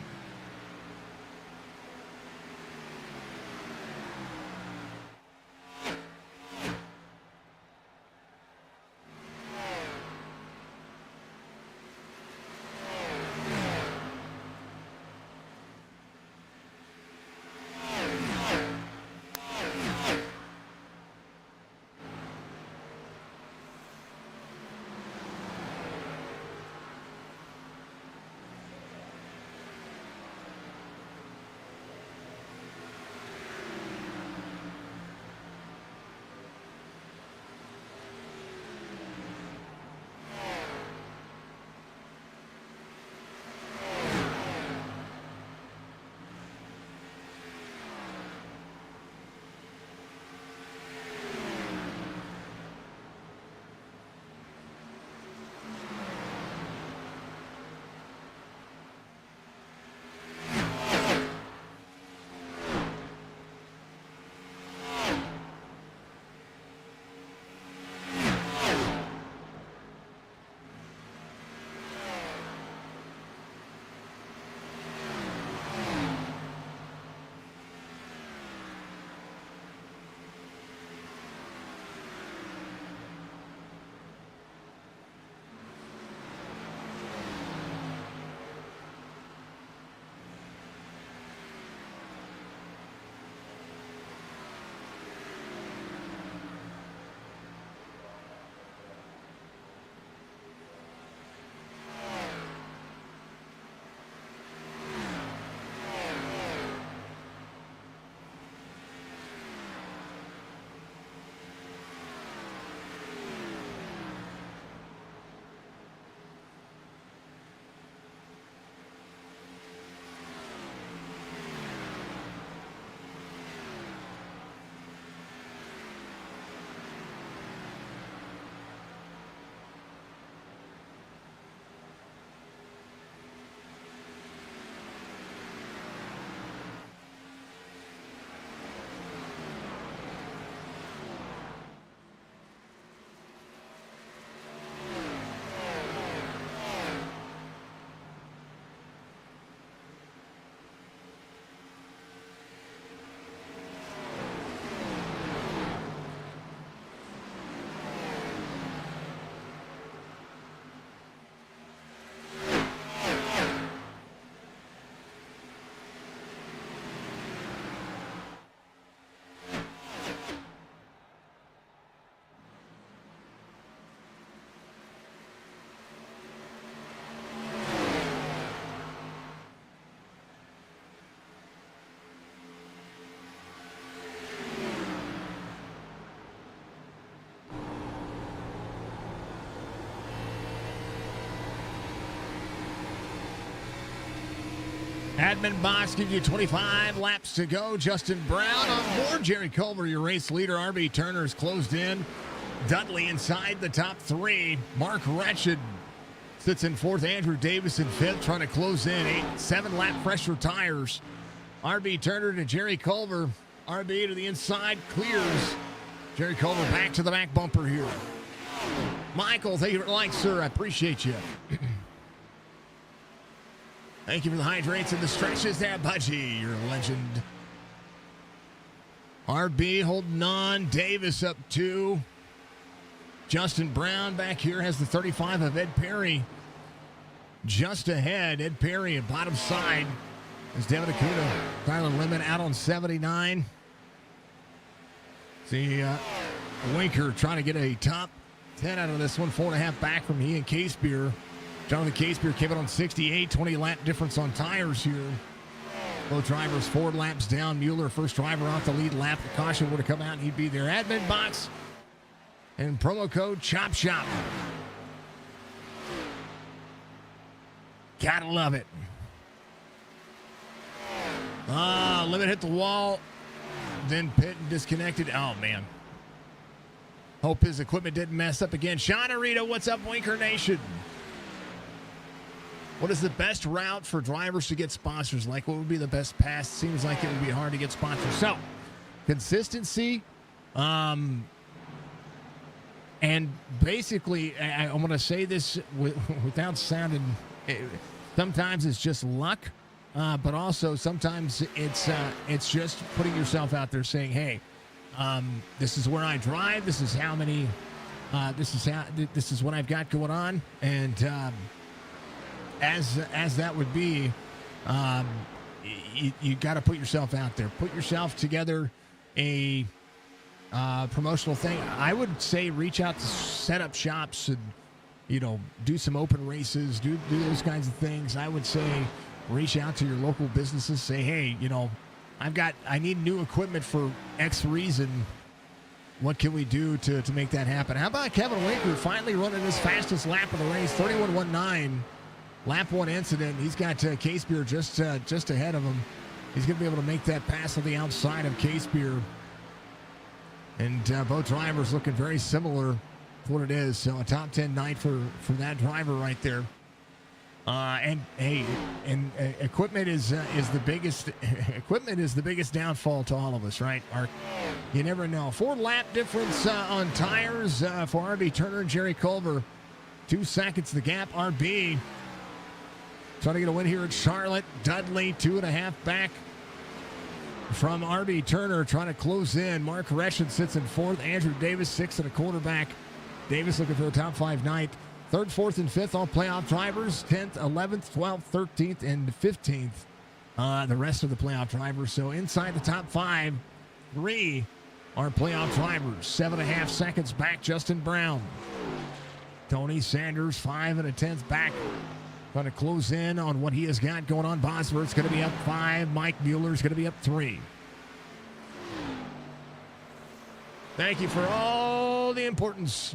Speaker 1: Admin box gives you 25 laps to go. Justin Brown on board. Jerry Culver, your race leader. RB Turner's closed in. Dudley inside the top three. Mark Wretched sits in fourth. Andrew Davis in fifth, trying to close in. 7-lap pressure tires. RB Turner to Jerry Culver. RB to the inside, clears. Jerry Culver back to the back bumper here. Michael, thank you for the like, sir. I appreciate you. Thank you for the hydrates and the stretches there, Budgie. You're a legend. RB holding on. Davis up 2. Justin Brown back here has the 35 of Ed Perry. Just ahead, Ed Perry at bottom side. As Devin Akuda, Tyler Lemon out on 79. See Winker trying to get a top 10 out of this one. 4.5 back from Ian Casebeer. Jonathan Casebeer came in on 68. 20-lap difference on tires here. Both drivers 4 laps down. Mueller, first driver off the lead lap. The caution would have come out and he'd be there. Admin box and promo code CHOPSHOP. Gotta love it. Limit hit the wall. Then pit and disconnected. Oh, man. Hope his equipment didn't mess up again. Sean Arita, what's up, Winker Nation? What is the best route for drivers to get sponsors? Like, what would be the best pass? Seems like it would be hard to get sponsors. So, consistency. And basically, I want to say this without sounding... Sometimes it's just luck. But also sometimes it's just putting yourself out there saying, hey, this is where I drive. This is how many, this is what I've got going on. And as that would be, you got to put yourself out there. Put yourself together a promotional thing. I would say reach out to set up shops and, do some open races, do those kinds of things. I would say reach out to your local businesses. Say, hey, I need new equipment for X reason. What can we do to make that happen? How about Kevin Winker finally running his fastest lap of the race, 31.19, lap 1 incident. He's got Casebeer just ahead of him. He's going to be able to make that pass on the outside of Casebeer. And both drivers looking very similar to what it is. So a top 10 night for that driver right there. Equipment is the biggest. Equipment is the biggest downfall to all of us, right? You never know. 4-lap difference on tires for RB Turner and Jerry Culver. 2 seconds the gap. RB trying to get a win here at Charlotte. Dudley 2.5 back from RB Turner, trying to close in. Mark Reschen sits in 4th. Andrew Davis 6.25 back. Davis looking for a top 5 night. 3rd, 4th, and 5th, all playoff drivers. 10th, 11th, 12th, 13th, and 15th, the rest of the playoff drivers. So inside the top 5, 3 are playoff drivers. 7.5 seconds back, Justin Brown. Tony Sanders, 5 1/10 back. Going to close in on what he has got going on. Bosworth's going to be up 5. Mike Mueller's going to be up 3. Thank you for all the importance.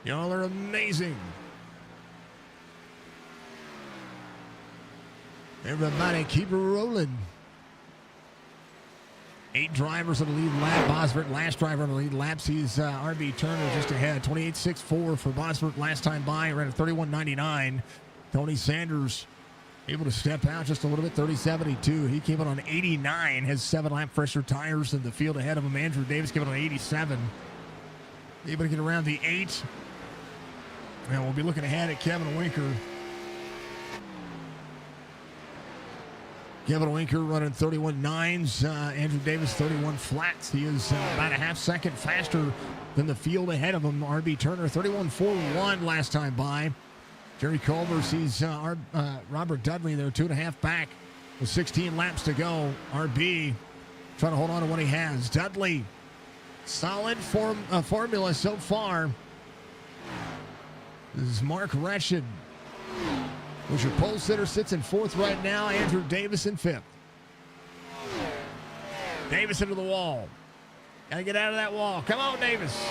Speaker 1: Y'all are amazing. Everybody keep it rolling. 8 drivers on the lead lap. Bosworth, last driver on the lead lap, sees RB Turner just ahead. 28.64 for Bosworth last time by. Ran at 31.99. Tony Sanders able to step out just a little bit. 30.72. He came in on 89. Has 7-lap fresher tires in the field ahead of him. Andrew Davis came in on 87. Able to get around the 8. And we'll be looking ahead at Kevin Winker. Kevin Winker running 31.9s. Andrew Davis 31 flats. He is about a half second faster than the field ahead of him. RB Turner 31.41 last time by. Jerry Culver sees Robert Dudley there 2.5 back with 16 laps to go. RB trying to hold on to what he has. Dudley, solid formula so far. This is Mark Reschen, who's your pole sitter, sits in 4th right now. Andrew Davis in 5th. Davis into the wall. Got to get out of that wall. Come on, Davis.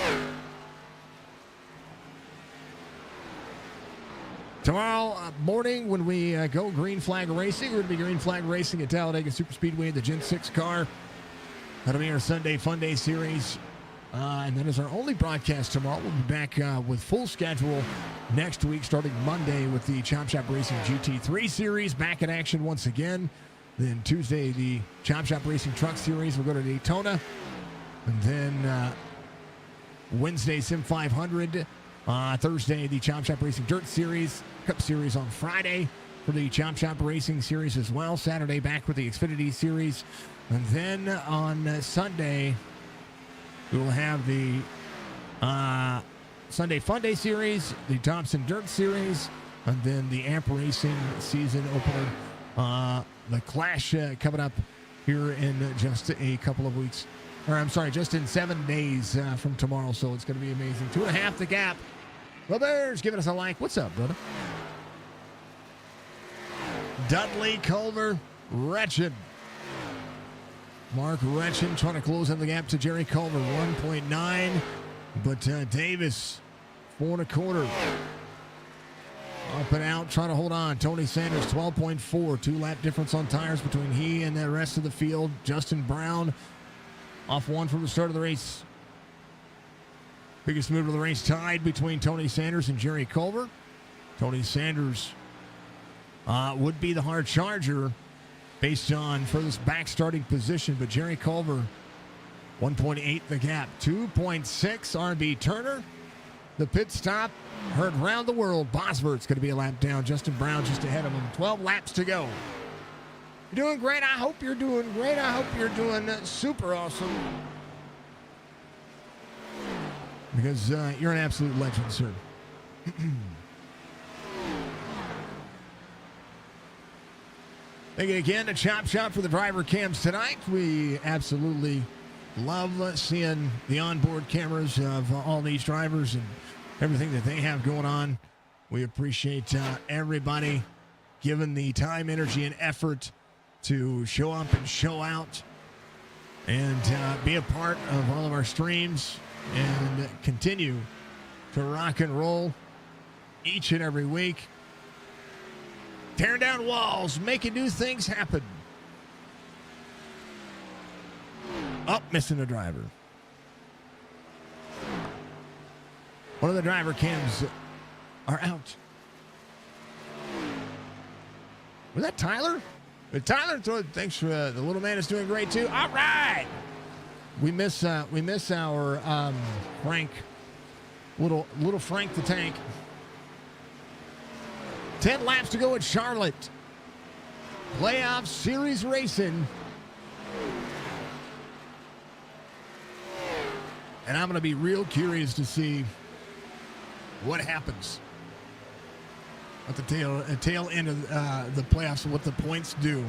Speaker 1: Tomorrow morning when we go green flag racing, we're going to be green flag racing at Talladega Superspeedway, the Gen 6 car. That'll be our Sunday Fun Day series. And that is our only broadcast tomorrow. We'll be back with full schedule next week, starting Monday with the Chop Shop Racing GT3 series, back in action once again. Then Tuesday, the Chop Shop Racing Truck series will go to Daytona. And then Wednesday, Sim 500. Thursday, the Chop Shop Racing Dirt series, Cup series on Friday for the Chop Shop Racing series as well. Saturday, back with the Xfinity series. And then on Sunday, we will have the Sunday Fun Day series, the Thompson Dirt series, and then the Amp Racing season opener. The Clash coming up here in just a couple of weeks. Or I'm sorry, just in 7 days from tomorrow. So it's going to be amazing. 2.5 the gap. The Bears giving us a like. What's up, brother? Dudley, Culver, Wretched. Mark Wretched trying to close in the gap to Jerry Culver, 1.9. But Davis, 4 1/4. Up and out, trying to hold on. Tony Sanders, 12.4. 2-lap difference on tires between he and the rest of the field. Justin Brown, off one from the start of the race. Biggest move of the race tied between Tony Sanders and Jerry Culver. Tony Sanders would be the hard charger based on furthest back starting position, but Jerry Culver, 1.8 the gap. 2.6 RB Turner. The pit stop heard round the world. Bosworth's going to be a lap down. Justin Brown just ahead of him. 12 laps to go. You're doing great. I hope you're doing great. I hope you're doing super awesome. Because you're an absolute legend, sir. Thank you again to Chop Shop for the driver cams tonight. We absolutely love seeing the onboard cameras of all these drivers and everything that they have going on. We appreciate everybody giving the time, energy, and effort to show up and show out and be a part of all of our streams and continue to rock and roll each and every week. Tearing down walls, making new things happen. Up, missing a driver. One of the driver cams are out. Was that Tyler? Tyler, thanks for the little man is doing great too. All right. We miss our Frank, little Frank the Tank. 10 laps to go at Charlotte. Playoff series racing. And I'm going to be real curious to see what happens at the tail end of the playoffs and what the points do.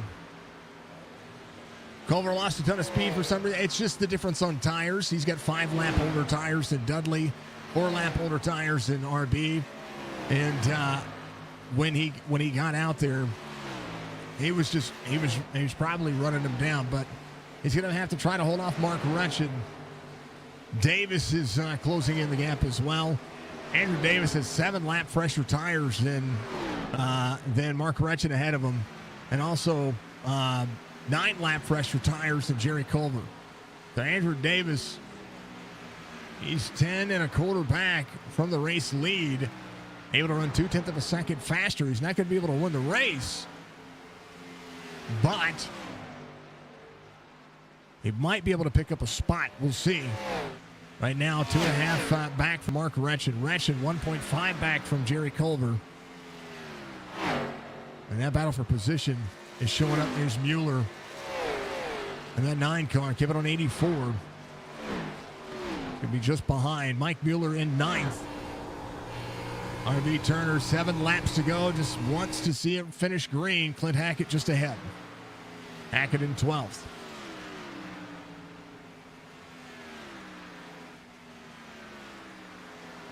Speaker 1: Culver lost a ton of speed for some reason. It's just the difference on tires. He's got 5-lap older tires than Dudley, 4-lap older tires than RB. And when he got out there, he was probably running him down, but he's going to have to try to hold off Mark Wretched. Davis is closing in the gap as well. Andrew Davis has 7-lap fresher tires than Mark Wretched ahead of him, and also 9-lap fresher tires than Jerry Culver. So Andrew Davis, he's 10 1/4 back from the race lead, able to run 0.2 of a second faster. He's not going to be able to win the race, but he might be able to pick up a spot. We'll see. Right now, 2.5 back from Mark Wretched. Wretched 1.5 back from Jerry Culver. And that battle for position is showing up. There's Mueller. And that 9 car, keep it on 84. Could be just behind. Mike Mueller in 9th. RB Turner, 7 laps to go. Just wants to see it finish green. Clint Hackett just ahead. Hackett in 12th.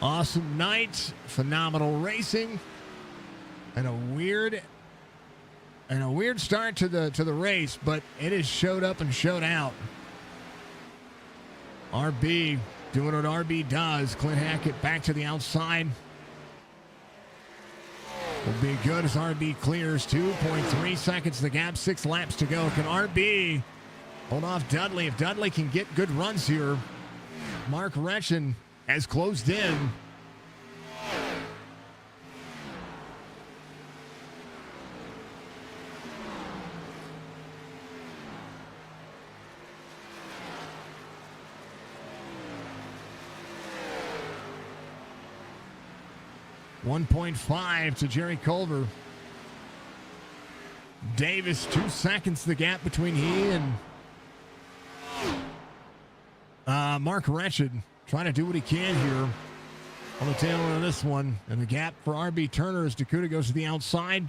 Speaker 1: Awesome night, phenomenal racing, and a weird start to the race, but it has showed up and showed out. RB doing what RB does. Clint Hackett back to the outside. will be good as RB clears 2.3 seconds. The gap, 6 laps to go. Can RB hold off Dudley? If Dudley can get good runs here, Mark Retchen has closed in. .5 to Jerry Culver. Davis, 2 seconds the gap between he and Mark Retchen. Trying to do what he can here on the tail end of this one. And the gap for RB Turner as Dakota goes to the outside.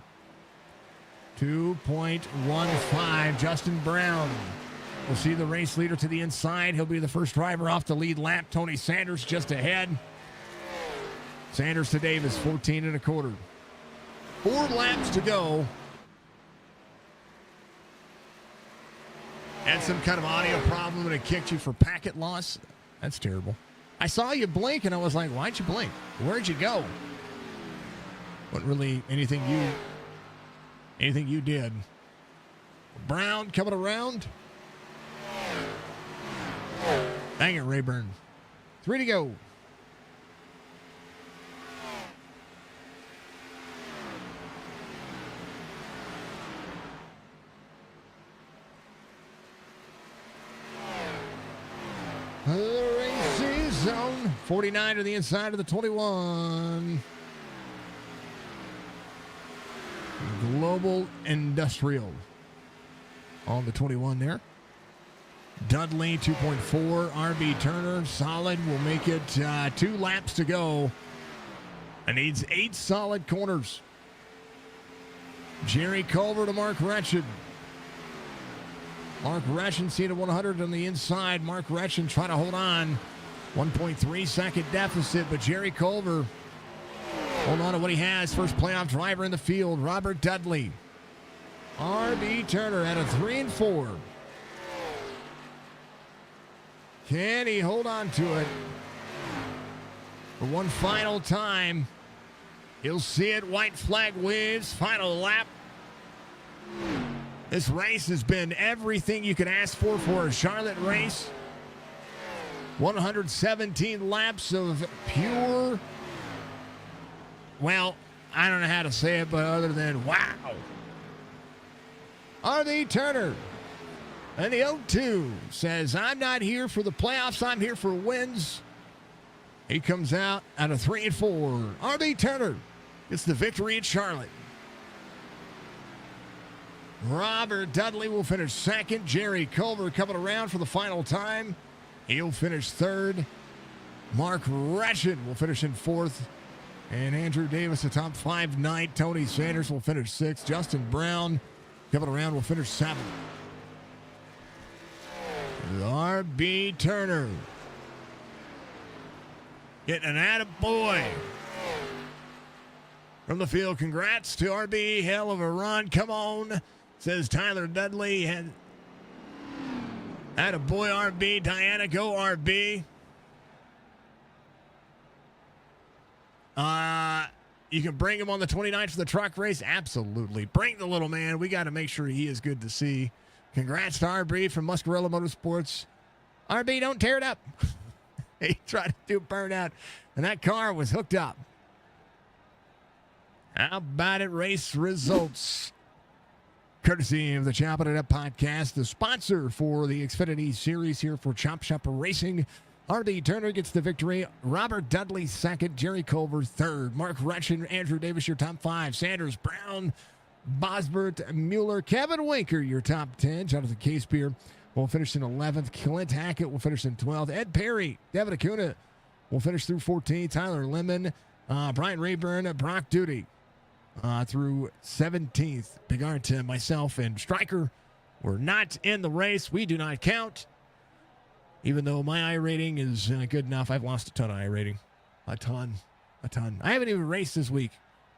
Speaker 1: 2.15. Justin Brown will see the race leader to the inside. He'll be the first driver off the lead lap. Tony Sanders just ahead. Sanders to Davis, 14 1/4. 4 laps to go. Had some kind of audio problem and it kicked you for packet loss. That's terrible. I saw you blink and I was like, why'd you blink? Where'd you go? Wasn't really anything you did. Brown coming around. Dang it, Rayburn. 3 to go. The racing zone. 49 to the inside of the 21. Global Industrial on the 21 there. Dudley, 2.4. RB Turner, solid. Will make it 2 laps to go. And needs 8 solid corners. Jerry Culver to Mark Retchen. Mark Retchen seen at 100 on the inside. Mark Retchen trying to hold on. 1.3 second deficit, but Jerry Culver hold on to what he has. First playoff driver in the field, Robert Dudley. RB Turner at a 3 and 4. Can he hold on to it for one final time? He'll see it. White flag wins. Final lap. This race has been everything you could ask for a Charlotte race. 117 laps of pure, well, I don't know how to say it, but other than wow. RB Turner and the 0-2 says, I'm not here for the playoffs, I'm here for wins. He comes out at a 3 and 4. RB Turner gets the victory at Charlotte. Robert Dudley will finish second. Jerry Culver coming around for the final time. He'll finish third. Mark Retchen will finish in fourth. And Andrew Davis, the top 5 night. Tony Sanders will finish sixth. Justin Brown coming around will finish seventh. RB Turner getting an attaboy from the field. Congrats to RB. Hell of a run. Come on, says Tyler Dudley. Attaboy, RB. Diana, go RB. You can bring him on the 29th for the truck race. Absolutely. Bring the little man. We got to make sure he is good to see. Congrats to RB from Muscarella Motorsports. RB, don't tear it up. He tried to do burnout, and that car was hooked up. How about it? Race results. Courtesy of the Chopp'N It Up podcast, the sponsor for the Xfinity series here for Chop Shop Racing. RB Turner gets the victory. Robert Dudley second. Jerry Culver third. Mark Retchen, Andrew Davis, your top 5. Sanders, Brown, Bosbert, Mueller, Kevin Winker, your top 10. Jonathan Casebeer will finish in 11th. Clint Hackett will finish in 12th. Ed Perry, Devin Acuna will finish through 14th. Tyler Lemon, Brian Rayburn, Brock Duty through 17th. Big Art to myself and Stryker were not in the race. We do not count. Even though my I rating is good enough, I've lost a ton of I rating. A ton. I haven't even raced this week.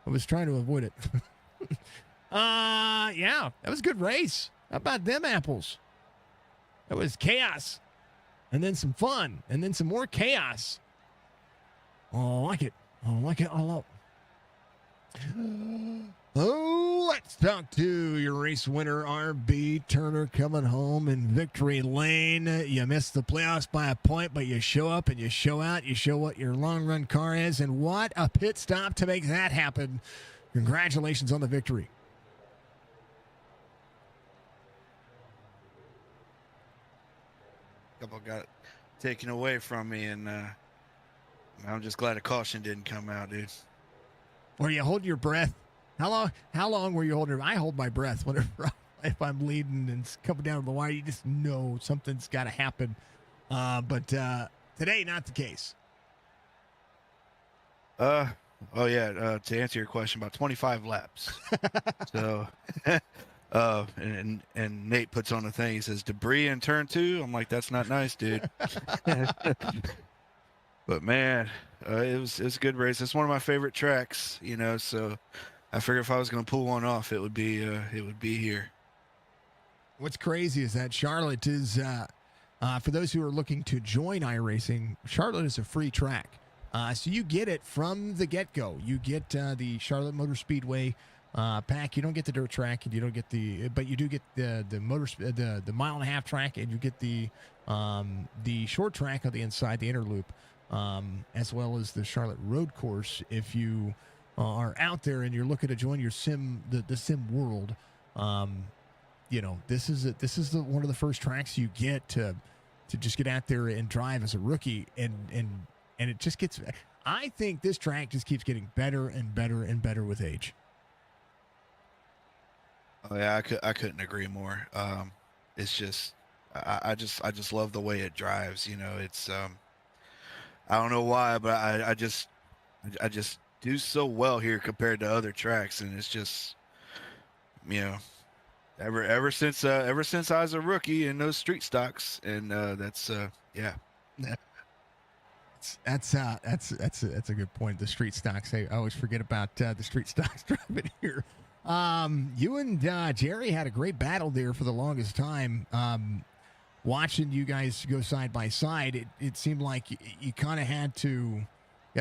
Speaker 1: I was trying to avoid it. Yeah, that was a good race. How about them apples? That was chaos. And then some fun. And then some more chaos. Oh, I like it. I like it a lot. Oh, let's talk to your race winner, RB Turner, coming home in victory lane. You missed the playoffs by a point, but you show up and you show out. You show what your long run car is, and what a pit stop to make that happen. Congratulations on the victory.
Speaker 4: Couple got taken away from me, and I'm just glad a caution didn't come out, dude.
Speaker 1: Were you holding your breath? How long were you holding? I hold my breath whenever if I'm leading and it's coming down to the wire. You just know something's got to happen. But today, not the case.
Speaker 4: Oh yeah. To answer your question, about 25 laps. So, and Nate puts on the thing. He says debris in turn 2. I'm like, that's not nice, dude. But man, it was a good race. It's one of my favorite tracks, you know. So I figured if I was going to pull one off, it would be here.
Speaker 1: What's crazy is that Charlotte is, for those who are looking to join iRacing, Charlotte is a free track. So you get it from the get-go. You get the Charlotte Motor Speedway pack. You don't get the dirt track, and you don't get but you do get the mile and a half track, and you get the short track on the inside, the inner loop, as well as the Charlotte Road Course. If you are out there and you're looking to join your the sim world, you know, this is one of the first tracks you get to just get out there and drive as a rookie, and it just gets. I think this track just keeps getting better and better and better with age.
Speaker 4: Oh yeah, I couldn't agree more. It's just I just love the way it drives. You know, it's I don't know why, but I just do so well here compared to other tracks, and it's just, you know, ever since I was a rookie in those street stocks, and that's yeah.
Speaker 1: That's a good point. The street stocks. I always forget about the street stocks driving here. You and Jerry had a great battle there for the longest time. Watching you guys go side by side, it seemed like you kind of had to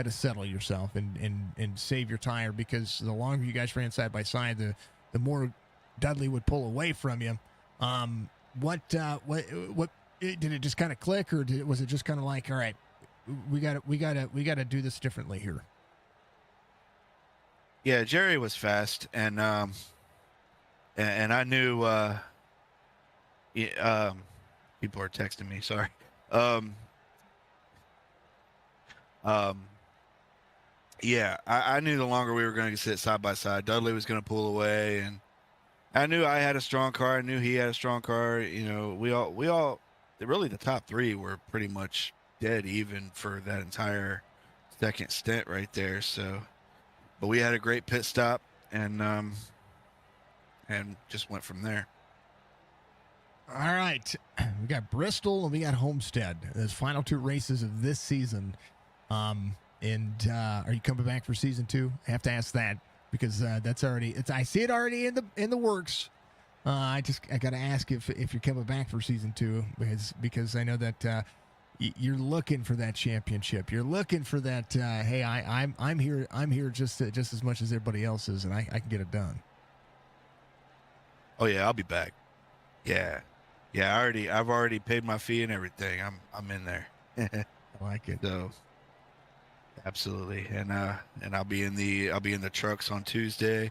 Speaker 1: settle yourself and save your tire, because the longer you guys ran side by side, the more Dudley would pull away from you. What did it just kind of click, or was it just kind of like, all right, we got to do this differently here?
Speaker 4: Yeah, Jerry was fast, and I knew. People are texting me. Sorry. Yeah, I knew the longer we were going to sit side by side, Dudley was going to pull away, and I knew I had a strong car. I knew he had a strong car. You know, we all, really the top 3 were pretty much dead even for that entire second stint right there. So, but we had a great pit stop, and just went from there.
Speaker 1: All right, we got Bristol and we got Homestead. Those final 2 races of this season. And are you coming back for season 2? I have to ask that, because that's already. I see it already in the works. I got to ask if you're coming back for season 2, because I know that you're looking for that championship. You're looking for that. Hey, I'm here just as much as everybody else is, and I can get it done.
Speaker 4: Oh yeah, I'll be back. Yeah. I've already paid my fee and everything. I'm in there.
Speaker 1: I like it.
Speaker 4: So absolutely, and I'll be in the trucks on Tuesday.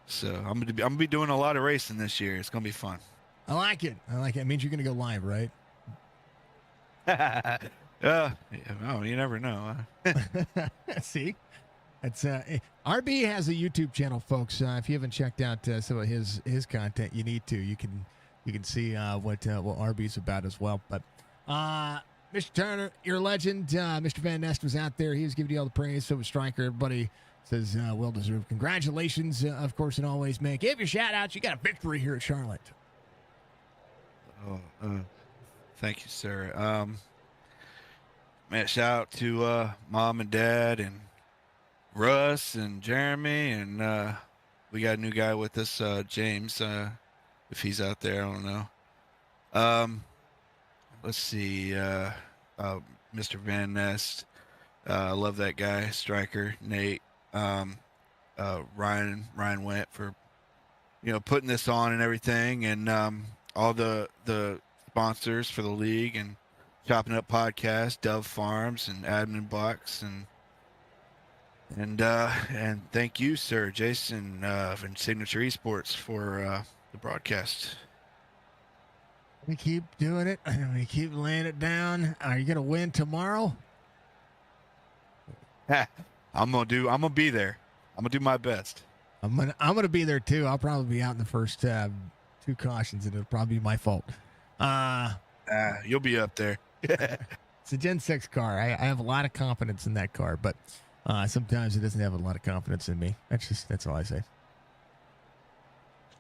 Speaker 4: So I'm gonna be doing a lot of racing this year. It's gonna be fun.
Speaker 1: I like it. It means you're gonna go live, right?
Speaker 4: Oh, you never know. Huh?
Speaker 1: See, it's RB has a YouTube channel, folks. If you haven't checked out some of his content, you need to. You can see what RB's about as well. But Mr. Turner, you're a legend. Mr. Van Nest was out there. He was giving you all the praise. So was Stryker. Everybody says well deserved. Congratulations, of course, and always, man. Give your shout outs. You got a victory here at Charlotte.
Speaker 4: Oh, thank you, sir. Man, shout out to Mom and Dad and Russ and Jeremy, and we got a new guy with us, James. If he's out there, I don't know. Let's see, Mr. Van Nest. I love that guy. Stryker, Nate. Ryan went for putting this on and everything, and all the sponsors for the league and Chopp'N Up podcast, Dove Farms, and Admin Bucks, and thank you, sir, Jason, from Signature Esports for the broadcast.
Speaker 1: We keep doing it. We keep laying it down. Are you going to win tomorrow?
Speaker 4: I'm gonna be there. I'm gonna do my best.
Speaker 1: I'm gonna be there too. I'll probably be out in the first 2 cautions, and it'll probably be my fault.
Speaker 4: You'll be up there.
Speaker 1: It's a Gen 6 car. I have a lot of confidence in that car, but sometimes it doesn't have a lot of confidence in me. That's all I say.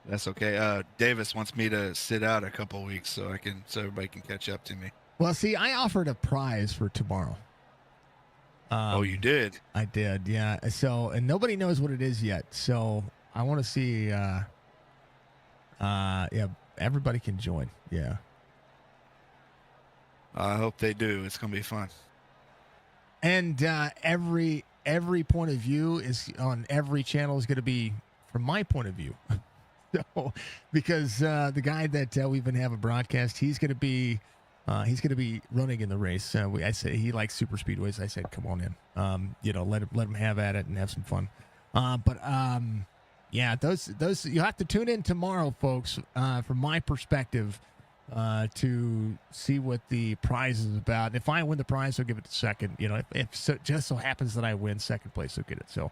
Speaker 4: That's okay. Davis wants me to sit out a couple weeks so everybody can catch up to me.
Speaker 1: Well, see, I offered a prize for tomorrow.
Speaker 4: Oh, you did?
Speaker 1: I did, yeah. So, and nobody knows what it is yet. So I want to see. Yeah, everybody can join. Yeah.
Speaker 4: I hope they do. It's gonna be fun.
Speaker 1: And every point of view is on every channel is going to be from my point of view. So, because the guy that we've been having broadcast, he's going to be running in the race. I said he likes super speedways. I said, come on in. Let him have at it and have some fun. Yeah, those you have to tune in tomorrow, folks. From my perspective, to see what the prize is about. And if I win the prize, I'll give it to second. If so, just so happens that I win second place, I'll get it. So,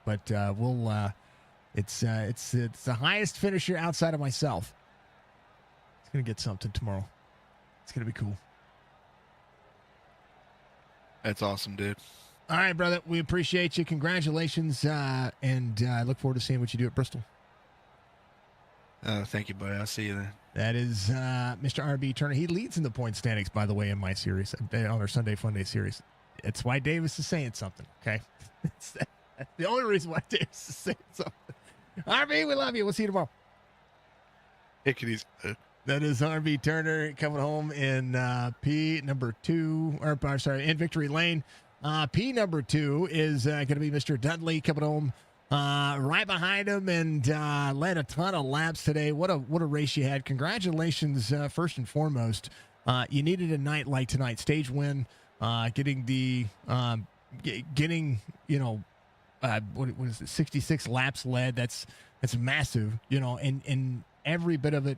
Speaker 1: we'll. It's the highest finisher outside of myself. It's gonna get something tomorrow. It's gonna be cool.
Speaker 4: That's awesome, dude.
Speaker 1: All right, brother. We appreciate you. Congratulations, and I look forward to seeing what you do at Bristol.
Speaker 4: Thank you, buddy. I'll see you then.
Speaker 1: That is Mr. RB Turner. He leads in the point standings, by the way, in my series, on our Sunday Funday series. It's why Davis is saying something, okay? That's the only reason why Davis is saying something. RB, we love you. We'll see you tomorrow.
Speaker 4: Take it easy.
Speaker 1: That is RB Turner coming home in P number 2, in Victory Lane. P number 2 is going to be Mr. Dudley coming home right behind him and led a ton of laps today. What a race you had. Congratulations, first and foremost. You needed a night like tonight. Stage win, getting what is it, 66 laps led. That's massive, and every bit of it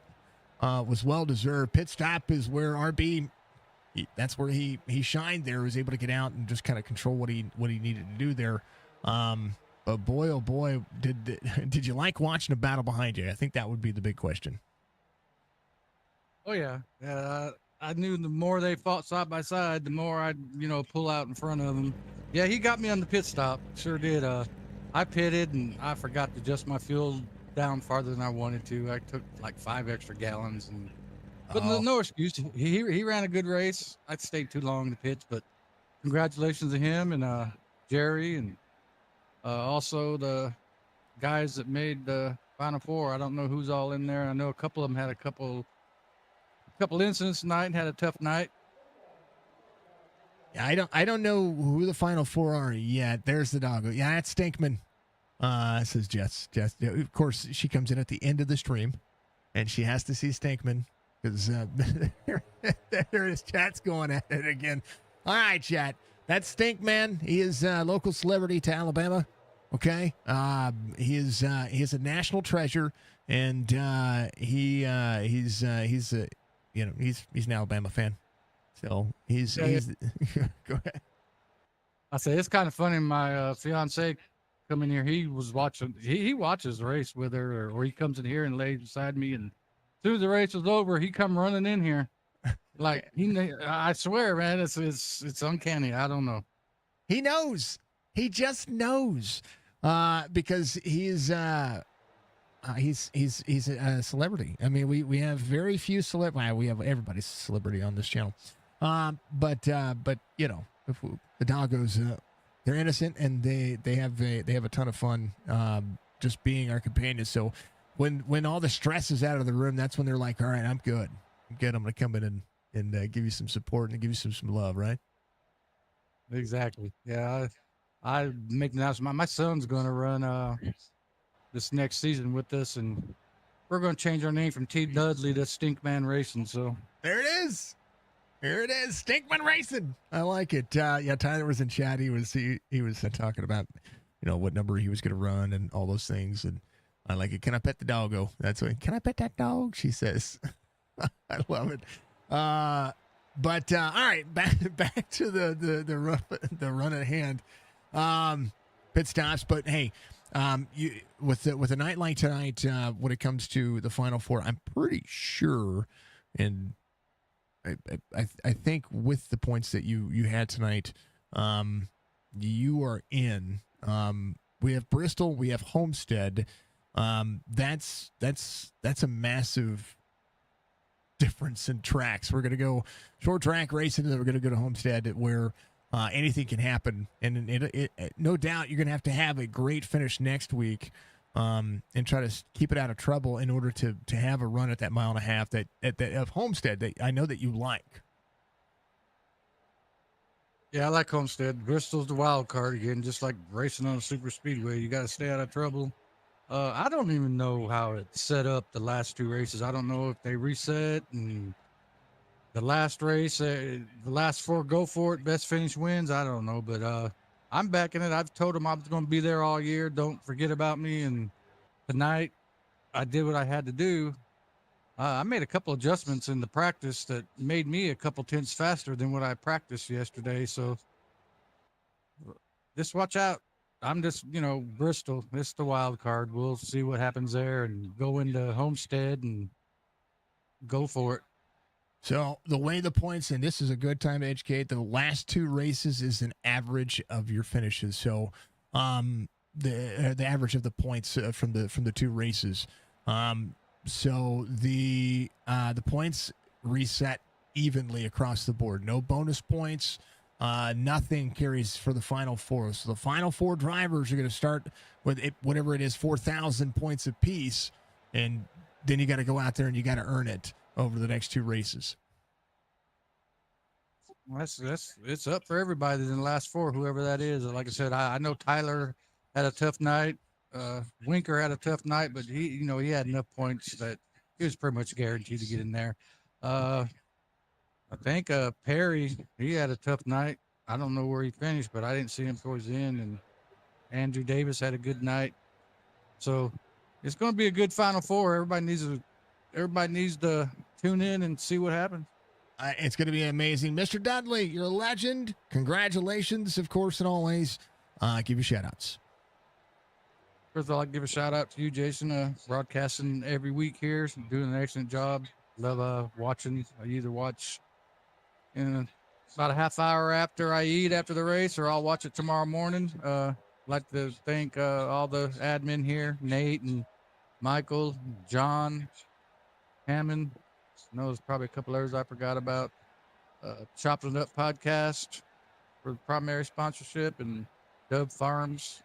Speaker 1: was well deserved. Pit stop is where RB, that's where he shined there, was able to get out and just kind of control what he needed to do there. But boy, oh boy, did you like watching a battle behind you? I think that would be the big question.
Speaker 5: Oh yeah. I knew the more they fought side by side, the more I'd, pull out in front of them. Yeah, he got me on the pit stop. Sure did. I pitted and I forgot to adjust my fuel down farther than I wanted to. I took like 5 extra gallons, but no excuse. He ran a good race. I stayed too long in the pits, but congratulations to him and Jerry and also the guys that made the Final Four. I don't know who's all in there. I know a couple of them had a couple incidents tonight and had a tough night.
Speaker 1: Yeah, I don't know who the Final Four are yet. There's the doggo. Yeah, that's Stinkman. Says Jess. Of course, she comes in at the end of the stream, and she has to see Stinkman because there his chat's going at it again. All right, chat. That's Stinkman. He is a local celebrity to Alabama. Okay, he is a national treasure, and he's an Alabama fan. So he's go ahead.
Speaker 5: I say it's kind of funny. My fiance come in here. He was watching. He watches the race with her, or he comes in here and lays beside me. And as soon as the race was over, he come running in here, like I swear, man, it's uncanny. I don't know.
Speaker 1: He knows. He just knows because he's a celebrity. I mean, we have very few celebrities. Well, we have everybody's a celebrity on this channel. But the doggos, they're innocent and they have a ton of fun just being our companions. So when all the stress is out of the room, that's when they're like, all right, I'm good. I'm going to come in and give you some support and give you some love, right?
Speaker 5: Exactly. Yeah. I make the announcement. My son's going to run this next season with us, and we're going to change our name from T Dudley to Stinkman Racing. So
Speaker 1: There it is. Here it is, Stinkman Racing. I like it. Yeah, Tyler was in chat. He was talking about, what number he was going to run and all those things. And I like it. Can I pet the doggo? That's what. Can I pet that dog? She says. I love it. But all right, back to the run at hand. Pit stops, but hey, you with a night like tonight, when it comes to the Final Four, I'm pretty sure, and I think with the points that you had tonight, you are in. We have Bristol, we have Homestead. That's a massive difference in tracks. We're going to go short track racing, and then we're going to go to Homestead, where anything can happen. And it no doubt you're going to have a great finish next week, and try to keep it out of trouble in order to have a run at that mile and a half that of Homestead that I know that you like.
Speaker 5: yeah, I like Homestead. Bristol's the wild card again, just like racing on a super speedway. You got to stay out of trouble. I don't even know how it set up the last two races. I don't know if they reset and the last race, the last four go for it, best finish wins. I don't know, but I'm backing it. I've told them I was going to be there all year. Don't forget about me. And tonight, I did what I had to do. I made a couple adjustments in the practice that made me a couple tenths faster than what I practiced yesterday. So just watch out. I'm just, Bristol. It's the wild card. We'll see what happens there and go into Homestead and go for it.
Speaker 1: So the way the points, and this is a good time to educate, the last two races is an average of your finishes. So the average of the points from the two races. So the points reset evenly across the board. No bonus points. Nothing carries for the Final Four. So the Final Four drivers are going to start with whatever it is, 4,000 points apiece, and then you got to go out there and you got to earn it over the next two races.
Speaker 5: Well, it's up for everybody in the last four, whoever that is. Like I said, I know Tyler had a tough night. Winker had a tough night, but he had enough points that he was pretty much guaranteed to get in there. I think Perry, he had a tough night. I don't know where he finished, but I didn't see him towards the end. And Andrew Davis had a good night. So it's going to be a good Final Four. Everybody needs to tune in and see what happens.
Speaker 1: It's going to be amazing. Mr. Dudley, you're a legend. Congratulations, of course, and always. Give you shout-outs.
Speaker 5: First of all, I'd like to give a shout-out to you, Jason, broadcasting every week here, doing an excellent job. Love watching. I either watch about a half hour after I eat after the race, or I'll watch it tomorrow morning. Like to thank all the admin here, Nate and Michael, John, Hammond. I know there's probably a couple others I forgot about. Chopp'N Up podcast for the primary sponsorship, and Dove Farms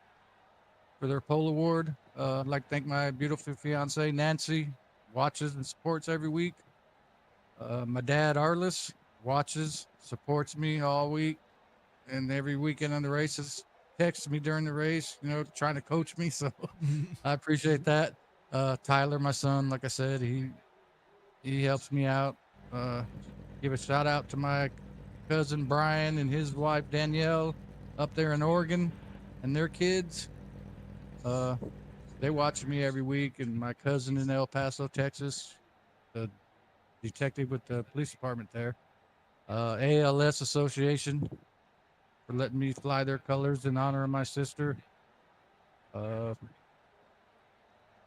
Speaker 5: for their pole award. I'd like to thank my beautiful fiance, Nancy, watches and supports every week. My dad, Arliss, watches, supports me all week and every weekend on the races, texts me during the race, trying to coach me. So I appreciate that. Tyler, my son, like I said, he helps me out. Give a shout out to my cousin Brian and his wife Danielle up there in Oregon and their kids. They watch me every week, and my cousin in El Paso, Texas, the detective with the police department there. ALS Association for letting me fly their colors in honor of my sister.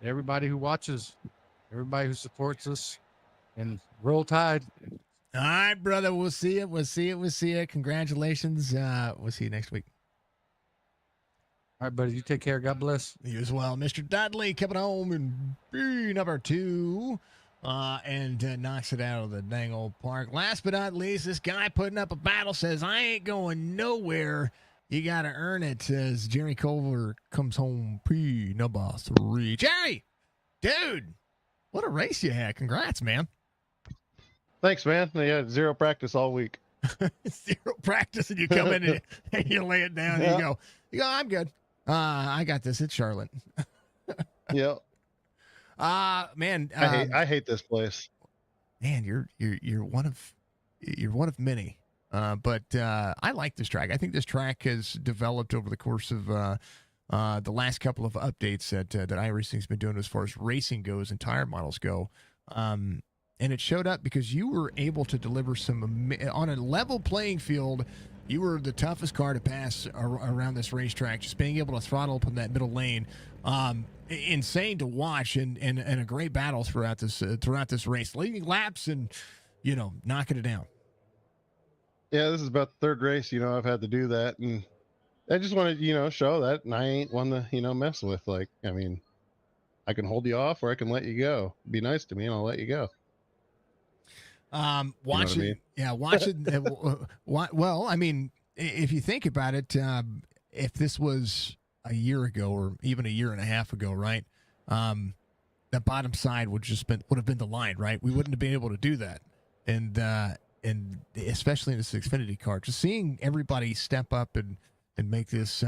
Speaker 5: Everybody who watches, everybody who supports us, and roll tide.
Speaker 1: All right, brother. We'll see you. We'll see you. Congratulations. We'll see you next week.
Speaker 5: All right, buddy. You take care. God bless.
Speaker 1: You as well. Mr. Dudley coming home in B number 2 and knocks it out of the dang old park. Last but not least, this guy putting up a battle says, I ain't going nowhere. You got to earn it, as Jerry Culver comes home P number 3. Jerry, dude, what a race you had. Congrats, man.
Speaker 6: Thanks, man. Yeah, zero practice all week.
Speaker 1: Zero practice, and you come in and you lay it down.
Speaker 6: Yeah.
Speaker 1: And you go, You go, I'm good. I got this. It's Charlotte.
Speaker 6: Yep.
Speaker 1: Man,
Speaker 6: I hate this place.
Speaker 1: man, you're one of many. But I like this track. I think this track has developed over the course of the last couple of updates that iRacing's been doing as far as racing goes and tire models go. And it showed up because you were able to deliver on a level playing field. You were the toughest car to pass around this racetrack. Just being able to throttle up in that middle lane, insane to watch, and a great battle throughout this race, leading laps and knocking it down.
Speaker 6: Yeah, this is about the third race, I've had to do that. And I just wanted, show that. And I ain't one to, mess with. Like, I mean, I can hold you off or I can let you go. Be nice to me and I'll let you go.
Speaker 1: Watching,
Speaker 6: I mean?
Speaker 1: yeah, watching. Well, I mean, if you think about it, if this was a year ago or even a year and a half ago, right? The bottom side would have been the line, right? We wouldn't have been able to do that, and especially in this Xfinity car, just seeing everybody step up and make this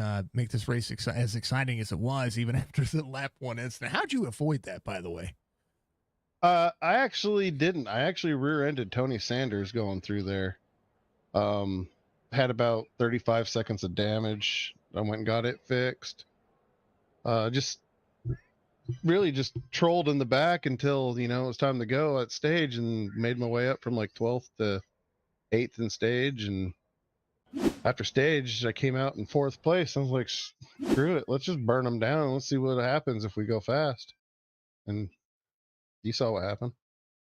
Speaker 1: race as exciting as it was, even after the lap one incident. How'd you avoid that, by the way?
Speaker 6: I actually didn't. I actually rear-ended Tony Sanders going through there. Had about 35 seconds of damage. I went and got it fixed. Just really just trolled in the back until, it was time to go at stage, and made my way up from like 12th to 8th in stage. And after stage, I came out in 4th place. I was like, screw it. Let's just burn them down. Let's see what happens if we go fast. And you saw what happened.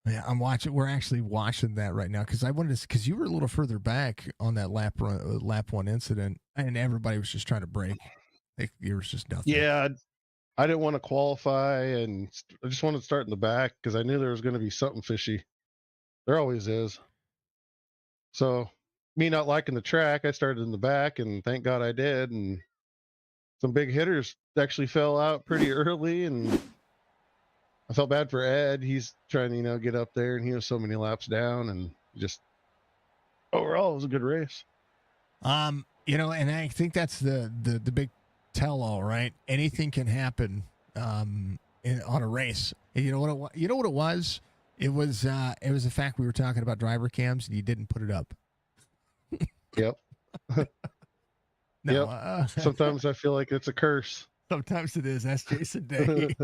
Speaker 1: Yeah, I'm watching. We're actually watching that right now because you were a little further back on that lap one incident, and everybody was just trying to brake. There was just nothing.
Speaker 6: Yeah, I didn't want to qualify, and I just wanted to start in the back because I knew there was going to be something fishy. There always is. So, me not liking the track, I started in the back, and thank God I did. And some big hitters actually fell out pretty early, and I felt bad for Ed. He's trying to, get up there, and he was so many laps down, and just overall, it was a good race.
Speaker 1: And I think that's the big tell-all, right? Anything can happen on a race. And you know what it was? It was the fact we were talking about driver cams, and you didn't put it up.
Speaker 6: Yep.
Speaker 1: No,
Speaker 6: yep. Sometimes I feel like it's a curse.
Speaker 1: Sometimes it is. That's Jason Day.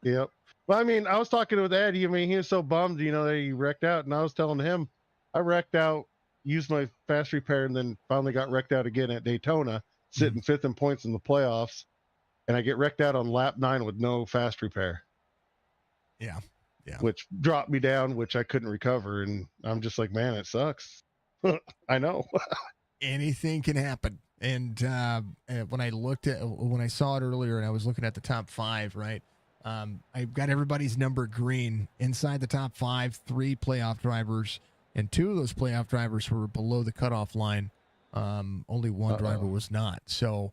Speaker 6: Yep. Well, I mean, I was talking with Ed. I mean, he was so bummed, that he wrecked out, and I was telling him I wrecked out, used my fast repair, and then finally got wrecked out again at Daytona, sitting 5th in points in the playoffs, and I get wrecked out on lap 9 with no fast repair.
Speaker 1: Yeah.
Speaker 6: Which dropped me down, which I couldn't recover, and I'm just like, man, it sucks. I know.
Speaker 1: Anything can happen. And when I saw it earlier, and I was looking at the top 5, right? I've got everybody's number green inside the top 5, 3 playoff drivers, and 2 of those playoff drivers were below the cutoff line. Only one driver was not. So,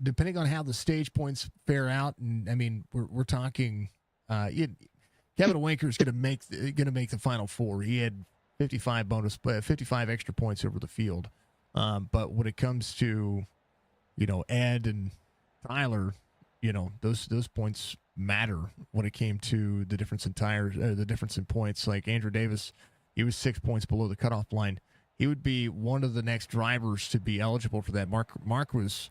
Speaker 1: depending on how the stage points fare out, and I mean, we're talking, Kevin Winker's going to make the final 4. He had 55 extra points over the field. But when it comes to, Ed and Tyler, those points matter when it came to the difference in tires, the difference in points. Like Andrew Davis, he was 6 points below the cutoff line. He would be one of the next drivers to be eligible for that. Mark was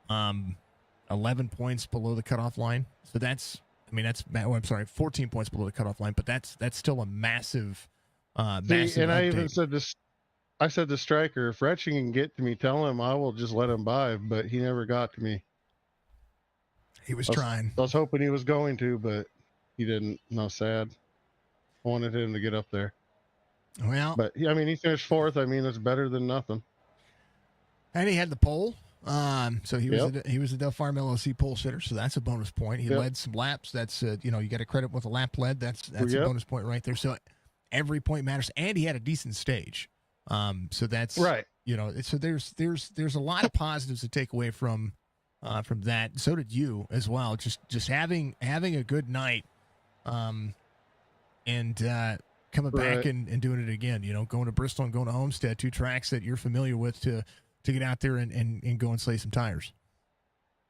Speaker 1: 11 points below the cutoff line. So that's 14 points below the cutoff line, but that's still a massive, massive.
Speaker 6: And I
Speaker 1: update.
Speaker 6: even said this. I said to Stryker, if Retching can get to me, tell him I will just let him by. But he never got to me.
Speaker 1: He was trying.
Speaker 6: I was hoping he was going to, but he didn't. No, sad. I wanted him to get up there.
Speaker 1: Well,
Speaker 6: but I mean, he finished 4th. I mean, it's better than nothing.
Speaker 1: And he had the pole. So he was a Dell Farm LLC pole sitter. So that's a bonus point. He led some laps. That's you got a credit with a lap led. That's a bonus point right there. So every point matters. And he had a decent stage. So that's
Speaker 6: right.
Speaker 1: So there's a lot of positives to take away from that. So did you as well. Just having a good night, and coming back and doing it again. Going to Bristol and going to Homestead, 2 tracks that you're familiar with to to get out there and go and slay some tires.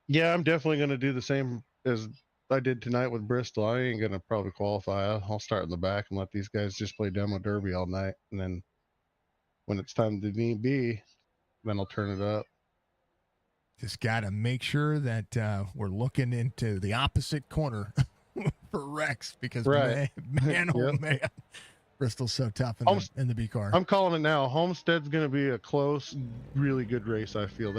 Speaker 6: Yeah, I'm definitely going to do the same as I did tonight with Bristol. I ain't going to probably qualify. I'll start in the back and let these guys just play demo derby all night. And then when it's time to need be, then I'll turn it up.
Speaker 1: Just got to make sure that we're looking into the opposite corner for Rex because,
Speaker 6: Right.
Speaker 1: man, oh,
Speaker 6: Yep.
Speaker 1: man, Bristol's so tough in the B car.
Speaker 6: I'm calling it now. Homestead's going to be a close, really good race, I feel.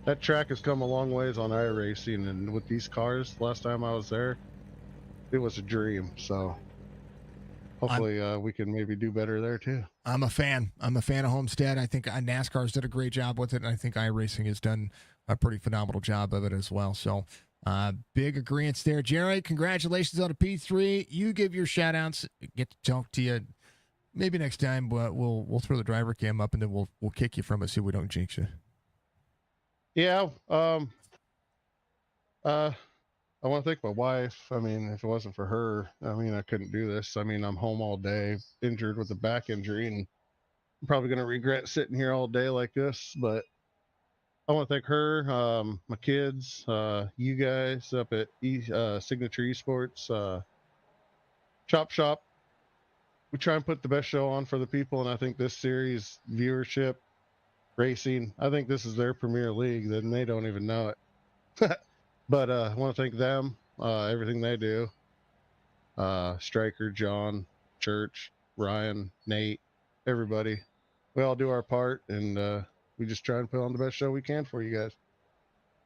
Speaker 6: That track has come a long ways on iRacing, and with these cars, last time I was there, it was a dream. So hopefully we can maybe do better there too.
Speaker 1: I'm a fan. I'm a fan of Homestead. I think NASCAR's did a great job with it, and I think iRacing has done a pretty phenomenal job of it as well. So big agreements there. Jerry, congratulations on a P3. You give your shout-outs. Get to talk to you maybe next time, but we'll throw the driver cam up, and then we'll kick you from it so we don't jinx you.
Speaker 6: Yeah. I want to thank my wife. I mean, if it wasn't for her, I mean, I couldn't do this. I mean, I'm home all day, injured with a back injury, and I'm probably going to regret sitting here all day like this. But I want to thank her, my kids, you guys up at Signature Esports, Chop Shop. We try and put the best show on for the people, and I think this series viewership, racing, I think this is their premier league, and they don't even know it. But I want to thank them, everything they do. Stryker, John, Church, Ryan, Nate, everybody. We all do our part, and we just try and put on the best show we can for you guys.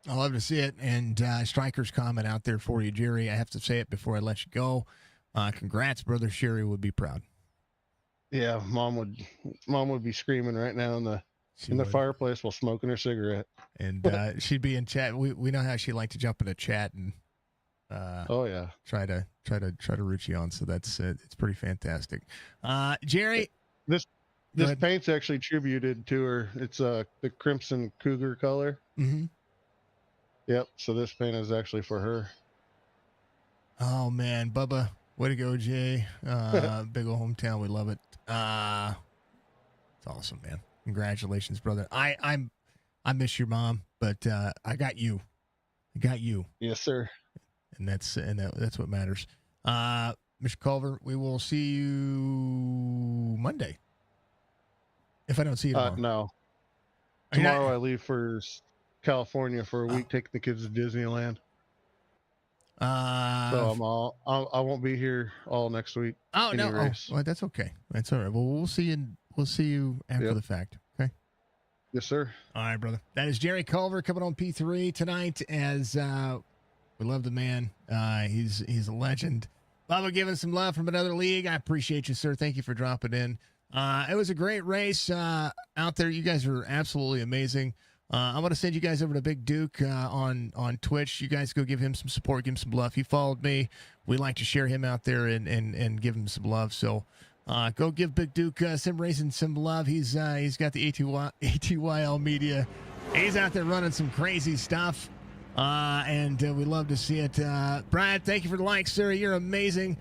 Speaker 1: I love to see it. And Stryker's comment out there for you, Jerry. I have to say it before I let you go. Congrats, brother. Sherry would be proud.
Speaker 6: Yeah, mom would be screaming right now in the fireplace while smoking her cigarette.
Speaker 1: And she'd be in chat. We know how she liked to jump in a chat and
Speaker 6: oh yeah,
Speaker 1: try to root you on. So that's it's pretty fantastic. Jerry,
Speaker 6: this paint's actually tributed to her. It's the Crimson Cougar color.
Speaker 1: Mm-hmm.
Speaker 6: Yep. So this paint is actually for her.
Speaker 1: Oh man, Bubba, way to go, Jay. Big old hometown. We love it. It's awesome, man. Congratulations, brother. I miss your mom, but I got you.
Speaker 6: Yes, sir.
Speaker 1: And that's what matters. Mr. Culver, we will see you Monday. If I don't see you tomorrow.
Speaker 6: No. Tomorrow I leave for California for a week, taking the kids to Disneyland. So I won't be here all next week.
Speaker 1: Oh no, well, that's okay. That's all right. Well, we'll see you after the fact. Okay.
Speaker 6: Yes, sir.
Speaker 1: All right, brother. That is Jerry Culver coming on P3 tonight. As we love the man. He's a legend. Bubba giving some love from another league. I appreciate you, sir. Thank you for dropping in. It was a great race out there. You guys are absolutely amazing. I'm going to send you guys over to Big Duke on Twitch. You guys go give him some support, give him some love. He followed me. We like to share him out there and give him some love. So go give Big Duke Sim Racing some love. He's got the ATYL media. He's out there running some crazy stuff, and we love to see it. Brad, thank you for the like, sir. You're amazing.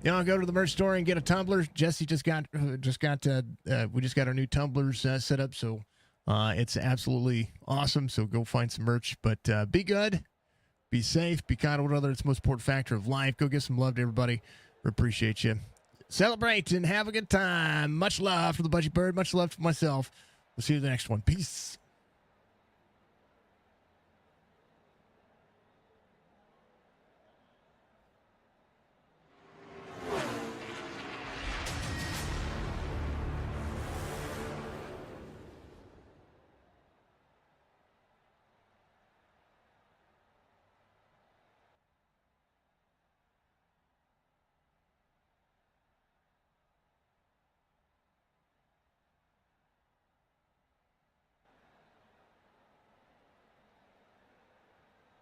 Speaker 1: You know, go to the merch store and get a tumbler. Jesse we just got our new tumblers set up, so it's absolutely awesome. So go find some merch, but be good, be safe, be kind of one another. It's the most important factor of life. Go give some love to everybody. We appreciate you. Celebrate and have a good time. Much love for the Budgie Bird. Much love for myself. We'll see you in the next one. Peace.